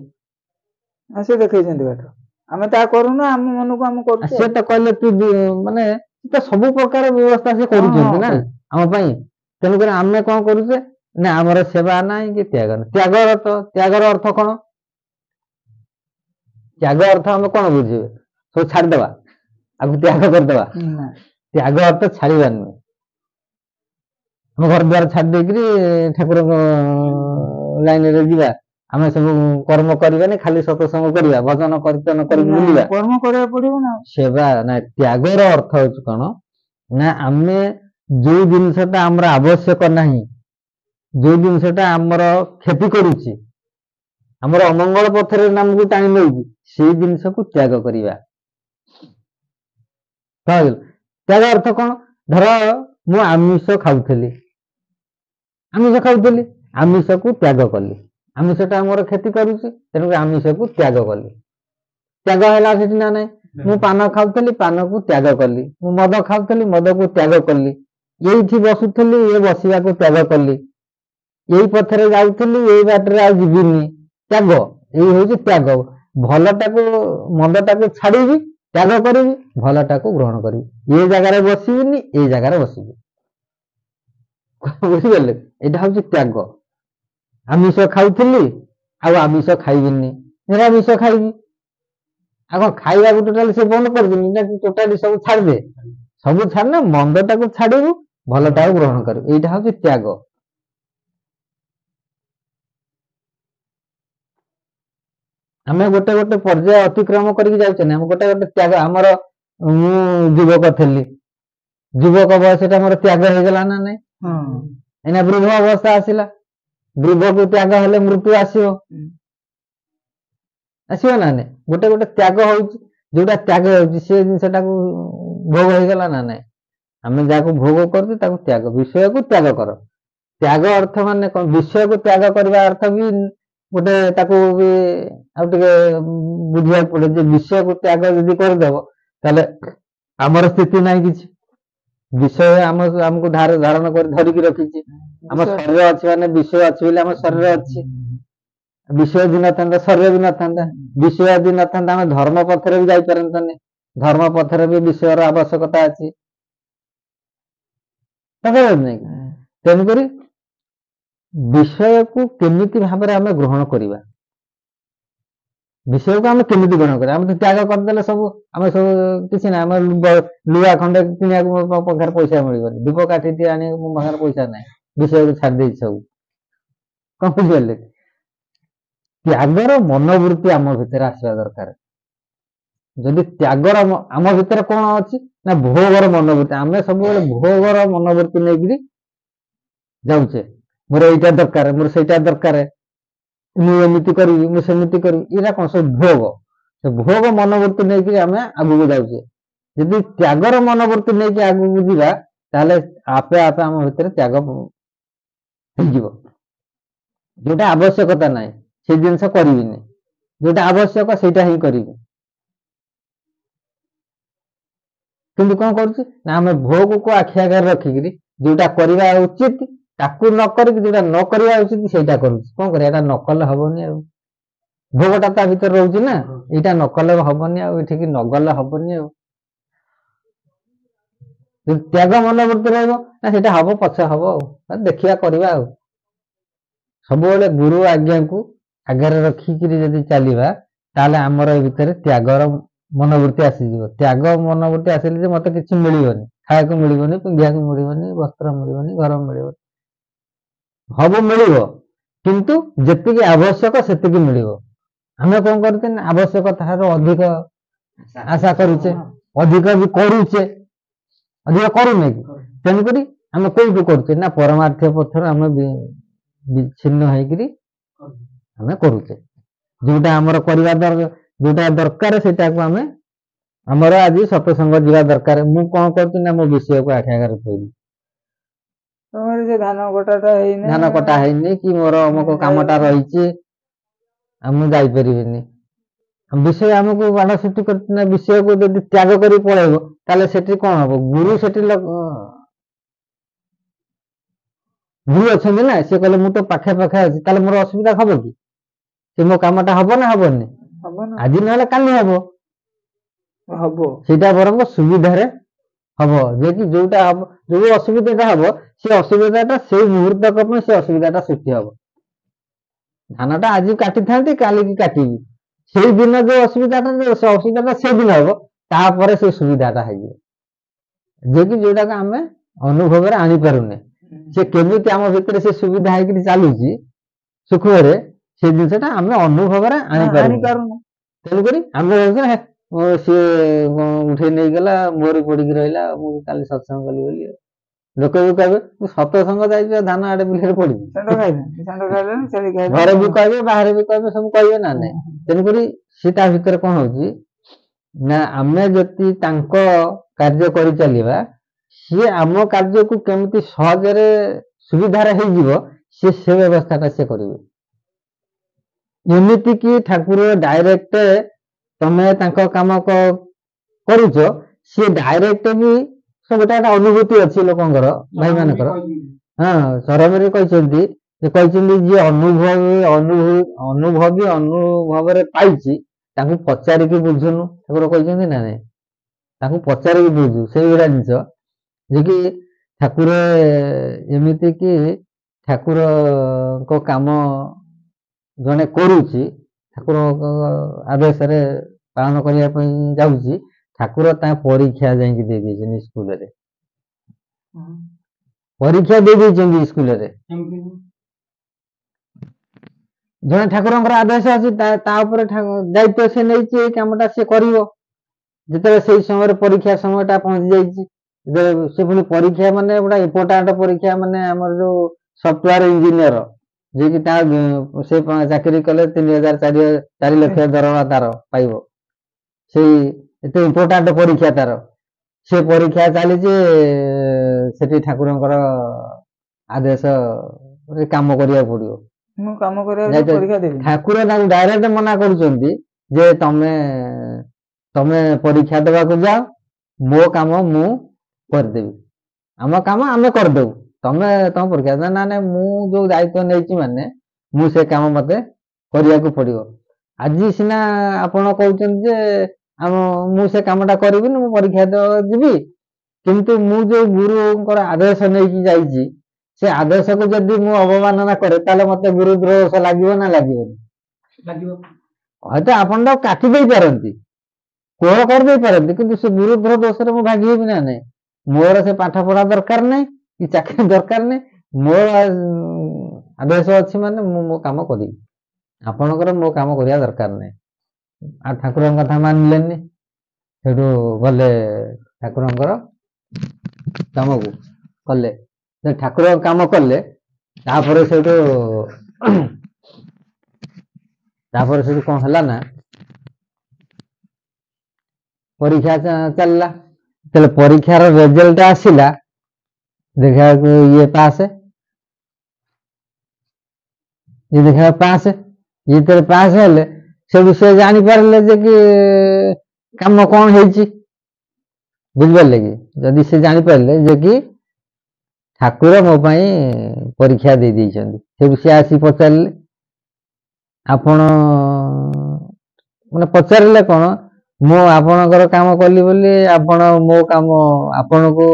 ସେ ଦେଖେଇଛନ୍ତି ବାଟ, ଆମେ ତା କରୁନୁ, ଆମ ମନକୁ ଆମେ କରୁଛୁ। ସେ ତ କହିଲେ ତୁ ମାନେ ସବୁ ପ୍ରକାର ବ୍ୟବସ୍ଥା ସେ କରୁଛନ୍ତି ନା ଆମ ପାଇଁ। ତେଣୁକରି ଆମେ କଣ କରୁଛେ ନା ଆମର ସେବା ନାହିଁ କି ତ୍ୟାଗ ନାହିଁ। ତ୍ୟାଗର ଅର୍ଥ କଣ? ତ୍ୟାଗ ଅର୍ଥ ଆମେ କଣ ବୁଝିବେ? ସବୁ ଛାଡିଦବା, ଆକୁ ତ୍ୟାଗ କରିଦବା? ତ୍ୟାଗ ଅର୍ଥ ଛାଡିବାର ନୁହେଁ। ଆମ ଘର ଦ୍ୱାର ଛାଡି ଦେଇକିରି ଠାକୁରଙ୍କ ଲାଇନରେ ଯିବା, ଆମେ ସବୁ କର୍ମ କରିବାନି, ଖାଲି ସତ୍ସଙ୍ଗ କରିବା, ଭଜନ କୀର୍ତ୍ତନ କରିକି ବୁଲିବା? କର୍ମ କରିବାକୁ ପଡିବ ନା। ସେବା ନାଇଁ, ତ୍ୟାଗର ଅର୍ଥ ହଉଛି କଣ ନା ଆମେ ଯୋଉ ଜିନିଷଟା ଆମର ଆବଶ୍ୟକ ନାହିଁ, ଯୋଉ ଜିନିଷଟା ଆମର କ୍ଷତି କରୁଛି, ଆମର ଅମଙ୍ଗଳ ପଥରେ ଆମକୁ ଟାଣି ନେଉଛି, ସେଇ ଜିନିଷକୁ ତ୍ୟାଗ କରିବା। ତ୍ୟାଗ ଅର୍ଥ କଣ? ଧର ମୁଁ ଆମିଷ ଖାଉଥିଲି, ଆମିଷକୁ ତ୍ୟାଗ କଲି, ଆମିଷଟା ଆମର କ୍ଷତି କରୁଛି, ତେଣୁ ଆମିଷକୁ ତ୍ୟାଗ କଲି। ତ୍ୟାଗ ହେଲା ସେଠି ନା ନାଇଁ? ମୁଁ ପାନ ଖାଉଥିଲି, ପାନକୁ ତ୍ୟାଗ କଲି। ମୁଁ ମଦ ଖାଉଥିଲି, ମଦକୁ ତ୍ୟାଗ କଲି। ଏଇଠି ବସୁଥିଲି, ଏ ବସିବାକୁ ତ୍ୟାଗ କଲି। ଏଇ ପଥରେ ଯାଉଥିଲି, ଏଇ ବାଟରେ ଆଉ ଯିବିନି, ତ୍ୟାଗ। ଏଇ ହଉଛି ତ୍ୟାଗ। ଭଲଟାକୁ ମନ୍ଦଟାକୁ ଛାଡିବି, ତ୍ୟାଗ କରିବି, ଭଲଟାକୁ ଗ୍ରହଣ କରିବି। ଏ ଜାଗାରେ ବସିବିନି, ଏଇ ଜାଗାରେ ବସିବି। ବୁଝିପାରିଲେ? ଏଇଟା ହଉଛି ତ୍ୟାଗ। ଆମିଷ ଖାଉଥିଲି, ଆଉ ଆମିଷ ଖାଇବିନି, ନିରାମିଷ ଖାଇବି। ଆଉ କଣ ଖାଇବାକୁ ଟୋଟାଲି ସେ ବନ୍ଦ କରିଦେବି ନା ଟୋଟାଲି ସବୁ ଛାଡିଦେ? ସବୁ ଛାଡିଲେ ମନ୍ଦଟାକୁ ଛାଡିବୁ, ଭଲଟାକୁ ଗ୍ରହଣ କରିବୁ। ଏଇଟା ହଉଛି ତ୍ୟାଗ। ଆମେ ଗୋଟେ ଗୋଟେ ପର୍ଯ୍ୟାୟ ଅତିକ୍ରମ କରିକି ଯାଉଛେ ନା, ଆମେ ଗୋଟେ ଗୋଟେ ତ୍ୟାଗ। ଆମର ମୁଁ ଯୁବକ ଥିଲି, ଯୁବକ ବୟସଟା ମୋର ତ୍ୟାଗ ହେଇଗଲା ନା ନାଇଁ? ଏଇନା ବୃଦ୍ଧ ଅବସ୍ଥା ଆସିଲା, ବୃଦ୍ଧକୁ ତ୍ୟାଗ ହେଲେ ମୃତ୍ୟୁ ଆସିବ ନା ନାଇଁ? ଗୋଟେ ଗୋଟେ ତ୍ୟାଗ ହଉଛି, ଯୋଉଟା ତ୍ୟାଗ ହଉଛି ସେ ଜିନିଷଟାକୁ ଭୋଗ ହେଇଗଲା ନା ନାଇଁ। ଆମେ ଯାହାକୁ ଭୋଗ କରୁଛୁ ତାକୁ ତ୍ୟାଗ, ବିଷୟକୁ ତ୍ୟାଗ କର। ତ୍ୟାଗ ଅର୍ଥ ମାନେ କଣ? ବିଷୟକୁ ତ୍ୟାଗ କରିବା ଅର୍ଥ ବି ଗୋଟେ ତାକୁ ବି ଆଉ ଟିକେ ବୁଝିବାକୁ ପଡେ ଯେ ବିଷୟକୁ ତ୍ୟାଗ ଯଦି କରିଦବ ତାହେଲେ ଆମର ସ୍ଥିତି ନାହିଁ କିଛି। ବିଷୟ ଆମକୁ ଧାରଣ କରି ଧରିକି ରଖିଛି। ଆମ ଶରୀର ଅଛି ମାନେ ବିଷୟ ଅଛି ବୋଲି ଆମ ଶରୀର ଅଛି। ବିଷୟ ଯଦି ନଥାନ୍ତା ଶରୀର ବି ନଥାନ୍ତା। ବିଷୟ ଯଦି ନଥାନ୍ତା ଆମେ ଧର୍ମ ପଥରେ ବି ଯାଇପାରନ୍ତାନି। ଧର୍ମ ପଥରେ ବି ବିଷୟର ଆବଶ୍ୟକତା ଅଛି। ତେଣୁକରି ବିଷୟକୁ କେମିତି ଭାବରେ ଆମେ ଗ୍ରହଣ କରିବା, ବିଷୟକୁ ଆମେ କେମିତି ଗ୍ରହଣ କରିବା? ଆମେ ତ ତ୍ୟାଗ କରିଦେଲେ ସବୁ, ଆମେ ସବୁ କିଛି ନାହିଁ। ଆମେ ଲୁହା ଖଣ୍ଡେ କିଣିବାକୁ ମୋ ପାଖରେ ପଇସା ମିଳିବନି, ଧୂପ କାଠିଟିଏ ଆଣିବାକୁ ମୋ ପାଖରେ ପଇସା ନାହିଁ, ବିଷୟକୁ ଛାଡି ଦେଇଛି ସବୁ। କଣ ବୁଝିପାରିଲେ? ତ୍ୟାଗର ମନୋବୃତ୍ତି ଆମ ଭିତରେ ଆସିବା ଦରକାର। ଯଦି ତ୍ୟାଗର ଆମ ଭିତରେ କଣ ଅଛି ନା ଭୋଗର ମନୋବୃତ୍ତି। ଆମେ ସବୁବେଳେ ଭୋଗର ମନୋବୃତ୍ତି ନେଇକିରି ଯାଉଛେ। ମୋର ଏଇଟା ଦରକାର, ମୋର ସେଇଟା ଦରକାର, ମୁଁ ଏମିତି କରିବି, ମୁଁ ସେମିତି କରିବି, ଏଇଟା କଣ ସବୁ ଭୋଗ। ସେ ଭୋଗ ମନୋବୃତ୍ତି ନେଇକି ଆମେ ଆଗକୁ ଯାଉଛେ। ଯଦି ତ୍ୟାଗର ମନୋବୃତ୍ତି ନେଇକି ଆଗକୁ ଯିବା ତାହେଲେ ଆପେ ଆପେ ଆମ ଭିତରେ ତ୍ୟାଗ ହେଇଯିବ। ଯୋଉଟା ଆବଶ୍ୟକତା ନାହିଁ ସେ ଜିନିଷ କରିବିନି, ଯୋଉଟା ଆବଶ୍ୟକ ସେଇଟା ହିଁ କରିବି। କିନ୍ତୁ କଣ କରୁଛି ନା ଆମେ ଭୋଗକୁ ଆଖି ଆଗରେ ରଖିକିରି ଯୋଉଟା କରିବା ଉଚିତ ତାକୁ ନ କରିକି ଯୋଉଟା ନ କରିବା ଉଚିତ ସେଇଟା କରୁଛି। କଣ କରିବା? ଏଇଟା ନ କଲେ ହବନି ଆଉ। ଭୋଗଟା ତା ଭିତରେ ରହୁଛି ନା, ଏଇଟା ନ କଲେ ହବନି ଆଉ, ଏଠିକି ନ ଗଲେ ହବନି ଆଉ। ଯଦି ତ୍ୟାଗ ମନୋବୃତ୍ତି ରହିବ ନା ସେଇଟା ହବ, ପଛେ ହବ ଆଉ, ଦେଖିବା କରିବା ଆଉ। ସବୁବେଳେ ଗୁରୁ ଆଜ୍ଞାକୁ ଆଗରେ ରଖିକିରି ଯଦି ଚାଲିବା ତାହେଲେ ଆମର ଏ ଭିତରେ ତ୍ୟାଗର ମନୋବୃତ୍ତି ଆସିଯିବ। ତ୍ୟାଗ ମନୋବୃତ୍ତି ଆସିଲେ ଯେ ମତେ କିଛି ମିଳିବନି, ଖାଇବାକୁ ମିଳିବନି, ପିନ୍ଧିବାକୁ ମିଳିବନି, ବସ୍ତ୍ର ମିଳିବନି, ଘର ମିଳିବନି। ସବୁ ମିଳିବ କିନ୍ତୁ ଯେତିକି ଆବଶ୍ୟକ ସେତିକି ମିଳିବ। ଆମେ କଣ କରୁଛେ ନା ଆବଶ୍ୟକତାଠାରୁ ଅଧିକ ଆଶା କରୁଛେ, ଅଧିକ ବି କରୁଛେ, ଅଧିକ କରୁନେ କି? ତେଣୁକରି ଆମେ କୋଉଠୁ କରୁଛେ ନା ପରମାର୍ଥ ପଥରୁ ଆମେ ବିଚ୍ଛିନ୍ନ ହେଇକିରି ଆମେ କରୁଛେ। ଯୋଉଟା ଆମର କରିବା ଯୋଉଟା ଦରକାର ସେଇଟାକୁ ଆମେ, ଆମର ଆଜି ସତ୍ସଙ୍ଗ ଯିବା ଦରକାର, ମୁଁ କଣ କରୁଛି ନା ମୋ ବିଷୟକୁ ଆଖି ଆଗରେ ଥୋଇଲି। ତମର ସେ ଧାନ କଟା ହେଇନି କି ମୋର ଅମୁକ କାମଟା ରହିଛି ଆଉ ମୁଁ ଯାଇପାରିବିନି। ବିଷୟ ଆମକୁ ବାଧା ସୃଷ୍ଟି କରୁଛି ନା। ବିଷୟକୁ ଯଦି ତ୍ୟାଗ କରି ପଳେଇବ ତାହେଲେ ସେଠି କଣ ହବ? ଗୁରୁ ସେଠି ଗୁରୁ ଅଛନ୍ତି ନା, ସେ କହିଲେ ମୁଁ ତ ପାଖେ ପାଖେ ଅଛି, ତାହେଲେ ମୋର ଅସୁବିଧା ହବ କି? ସେ ମୋ କାମଟା ହବ ନା ହବନି? ଆଜି ନହେଲେ କାଲି ହବ। ସେଇଟା ବରଂ ସୁବିଧାରେ ହବ, ଯେ କି ଯୋଉଟା ହବ, ଯୋଉ ଅସୁବିଧାଟା ହବ ସେ ଅସୁବିଧାଟା ସେଇ ମୁହୂର୍ତ୍ତକ ପାଇଁ ସେ ଅସୁବିଧାଟା ସୃଷ୍ଟି ହବ। ଧାନଟା ଆଜି କାଟିଥାନ୍ତି କାଲିକି କାଟିବି, ସେଇ ଦିନ ଯୋଉ ଅସୁବିଧାଟା ସେ ଅସୁବିଧାଟା ସେଇଦିନ ହବ, ତାପରେ ସେ ସୁବିଧାଟା ହେଇଯିବ। ଯେ କି ଯୋଉଟାକୁ ଆମେ ଅନୁଭବରେ ଆଣିପାରୁନେ, ସେ କେମିତି ଆମ ଭିତରେ ସେ ସୁବିଧା ହେଇକିରି ଚାଲୁଛି ସୁଖରେ, ସେ ଜିନିଷଟା ଆମେ ଅନୁଭବରେ ଆଣିପାରୁନେ। ତେଣୁକରି ଆମେ ସିଏ ଉଠେଇ ନେଇଗଲା, ମୋରି ପଡିକି ରହିଲା, ମୁଁ କାଲି ସତ୍ସଙ୍ଗ କଲି ବୋଲି। ଲୋକ ବି କହିବେ ମୁଁ ସତ୍ସଙ୍ଗ ଯାଇଛି ଧାନ ଆଡେ ବିଲରେ ପଡିଛି, ଘରେ ବି କହିବେ, ବାହାରେ ବି କହିବେ, ସବୁ କହିବେ ନା ନାଇଁ। ତେଣୁକରି ସେ ତା ଭିତରେ କଣ ହଉଛି ନା ଆମେ ଯଦି ତାଙ୍କ କାର୍ଯ୍ୟ କରିଚାଲିବା, ସିଏ ଆମ କାର୍ଯ୍ୟକୁ କେମିତି ସହଜରେ ସୁବିଧାରେ ହେଇଯିବ ସେ ବ୍ୟବସ୍ଥାଟା ସେ କରିବେ। ଏମିତି କି ଠାକୁର ଡାଇରେକ୍ଟ ତମେ ତାଙ୍କ କାମ କରୁଛ, ସିଏ ଡାଇରେକ୍ଟ ବି ଗୋଟେ ଅନୁଭୂତି ଅଛି ଲୋକଙ୍କର, ଭାଇ ମାନଙ୍କର। ହଁ, ସରମରେ କହିଛନ୍ତି ଯିଏ ଅନୁଭବରେ ପାଇଛି ତାଙ୍କୁ ପଚାରିକି ବୁଝୁନୁ, ଠାକୁର କହିଛନ୍ତି ନା ନାଇଁ, ତାଙ୍କୁ ପଚାରିକି ବୁଝୁ। ସେଇଭଳିଆ ଜିନିଷ ଯେ କି ଠାକୁର ଏମିତି କି ଠାକୁରଙ୍କ କାମ ଜଣେ କରୁଛି, ଠାକୁରଙ୍କ ଆଦେଶରେ ପାଳନ କରିବା ପାଇଁ ଯାଉଛି, ଠାକୁର ତା ପରୀକ୍ଷା ଯାଇକି ଦେଇ ଦେଇଛନ୍ତି ସ୍କୁଲରେ, ପରୀକ୍ଷା ଦେଇ ଦେଇଛନ୍ତି ସ୍କୁଲରେ। ଜଣେ ଠାକୁରଙ୍କର ଆଦେଶ ଅଛି, ତା ଉପରେ ଦାୟିତ୍ୱ ସେ ନେଇଛି, ଏଇ କାମଟା ସେ କରିବ। ଯେତେବେଳେ ସେଇ ସମୟରେ ପରୀକ୍ଷା ସମୟଟା ପହଞ୍ଚି ଯାଇଛି, ସେ ପୁଣି ପରୀକ୍ଷା ମାନେ ଗୋଟେ ଇମ୍ପୋର୍ଟାଣ୍ଟ ପରୀକ୍ଷା, ମାନେ ଆମର ଯୋଉ ସଫ୍ଟୱେୟାର ଇଞ୍ଜିନିୟର ଯିଏକି ତା ସେ ଚାକିରି କଲେ 3,000 4 ଲକ୍ଷ ଦରମା ତାର ପାଇବ, ସେଇ ଏତେ ଇମ୍ପୋର୍ଟାଣ୍ଟ ପରୀକ୍ଷା ତାର, ସେ ପରୀକ୍ଷା ଚାଲିଛି, ସେଠି ଠାକୁରଙ୍କର ଆଦେଶ କାମ କରିବାକୁ ପଡିବ। ମୁଁ କାମ କରିବାକୁ ପରୀକ୍ଷା ଦେବି। ଠାକୁର ତାଙ୍କୁ ଡାଇରେକ୍ଟ ମନା କରୁଛନ୍ତି ଯେ ତମେ ପରୀକ୍ଷା ଦେବାକୁ ଯାଅ, ମୋ କାମ ମୁଁ କରିଦେବି, ଆମ କାମ ଆମେ କରିଦେବୁ, ତମ ପରୀକ୍ଷା ନା ନାଇଁ, ମୁଁ ଯୋଉ ଦାୟିତ୍ୱ ନେଇଛି ମାନେ ମୁଁ ସେ କାମ ମତେ କରିବାକୁ ପଡିବ। ଆଜି ସିନା ଆପଣ କହୁଛନ୍ତି ଯେ ମୁଁ ସେ କାମଟା କରିବିନି, ମୁଁ ପରୀକ୍ଷା ଦେବାକୁ ଯିବି, କିନ୍ତୁ ମୁଁ ଯୋଉ ଗୁରୁଙ୍କର ଆଦେଶ ନେଇକି ଯାଇଛି, ସେ ଆଦେଶକୁ ଯଦି ମୁଁ ଅବମାନନା କରେ ତାହେଲେ ମତେ ଗୁରୁ ଦୋଷ ଲାଗିବ ନା ଲାଗିବନି? ହয়তো ଆପଣ ତାକୁ କାଟି ଦେଇପାରନ୍ତି, କୋହ କରିଦେଇ ପାରନ୍ତି, କିନ୍ତୁ ସେ ଗୁରୁ ଦୋଷରେ ମୁଁ ଭାଗିବି ନା ନାହିଁ? ମୋର ସେ ପାଠ ପଢା ଦରକାର ନାହିଁ କି ଚାକିରି ଦରକାର ନାହିଁ, ମୋର ଆଦେଶ ଅଛି ମାନେ ମୁଁ ମୋ କାମ କରିବି, ଆପଣଙ୍କର ମୋ କାମ କରିବା ଦରକାର ନାହିଁ। ଆଉ ଠାକୁରଙ୍କ କଥା ମାନିଲେନି, ସେଠୁ ଗଲେ ଠାକୁରଙ୍କର କାମକୁ କଲେ, ଠାକୁରଙ୍କ କାମ କଲେ। ତାପରେ ସେଠୁ କଣ ହେଲା ନା, ପରୀକ୍ଷା ଚାଲିଲା। ଯେତେବେଳେ ପରୀକ୍ଷାର ରେଜଲ୍ଟ ଆସିଲା, ଦେଖିବାକୁ ଇଏ ପାସ୍, ଯେତେବେଳେ ପାସ୍ ହେଲେ ସେଠୁ ସେ ଜାଣିପାରିଲେ ଯେ କି କାମ କଣ ହେଇଛି, ବୁଝିପାରିଲେ କି? ଯଦି ସେ ଜାଣିପାରିଲେ ଯେ କି ଠାକୁର ମୋ ପାଇଁ ପରୀକ୍ଷା ଦେଇଛନ୍ତି, ସେଠୁ ସେ ଆସି ପଚାରିଲେ, ଆପଣ ମାନେ ପଚାରିଲେ କଣ, ମୁଁ ଆପଣଙ୍କର କାମ କଲି ବୋଲି ଆପଣ ମୋ କାମ ଆପଣଙ୍କୁ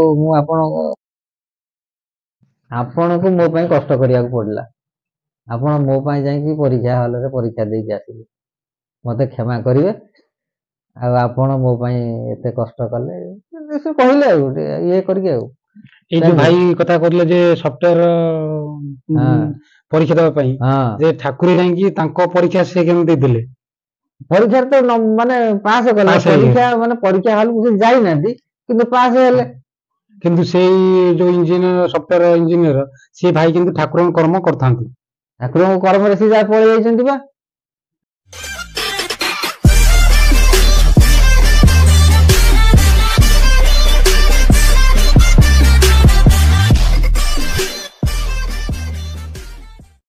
ମୋ ପାଇଁ କଷ୍ଟ କରିବାକୁ ପଡିଲା, ଆପଣ ମୋ ପାଇଁ ଯାଇକି ପରୀକ୍ଷା ହଲରେ ପରୀକ୍ଷା ଦେଇକି ଆସିଲେ, ମତେ କ୍ଷମା କରିବେ, ଆଉ ଆପଣ ମୋ ପାଇଁ ଏତେ କଷ୍ଟ କଲେ, ସେ କହିଲେ ଆଉ ଇଏ କରିକି। ଆଉ ଏଇ ଯୋଉ ଭାଇ କଥା କହିଲେ ଯେ ସଫ୍ଟୱେର ପରୀକ୍ଷା ଦେବା ପାଇଁ, ଯେ ଠାକୁର ଯାଇକି ତାଙ୍କ ପରୀକ୍ଷା ସେ କେମିତି ଦେଇଥିଲେ? ପରୀକ୍ଷାରେ ତ ମାନେ ପାସ୍ କଲେ, ପରୀକ୍ଷା ମାନେ ପରୀକ୍ଷା ହଲକୁ ସେ ଯାଇନାହାନ୍ତି କିନ୍ତୁ ପାସ୍ ହେଲେ। କିନ୍ତୁ ସେଇ ଯୋଉ ଇଞ୍ଜିନିୟର, ସଫ୍ଟୱେର ଇଞ୍ଜିନିୟର, ସେ ଭାଇ କିନ୍ତୁ ଠାକୁରଙ୍କ କର୍ମ କରିଥାନ୍ତି, ଠାକୁରଙ୍କ କର୍ମରେ ସେ ଯାହା ପଳେଇ ଯାଇଛନ୍ତି ବା।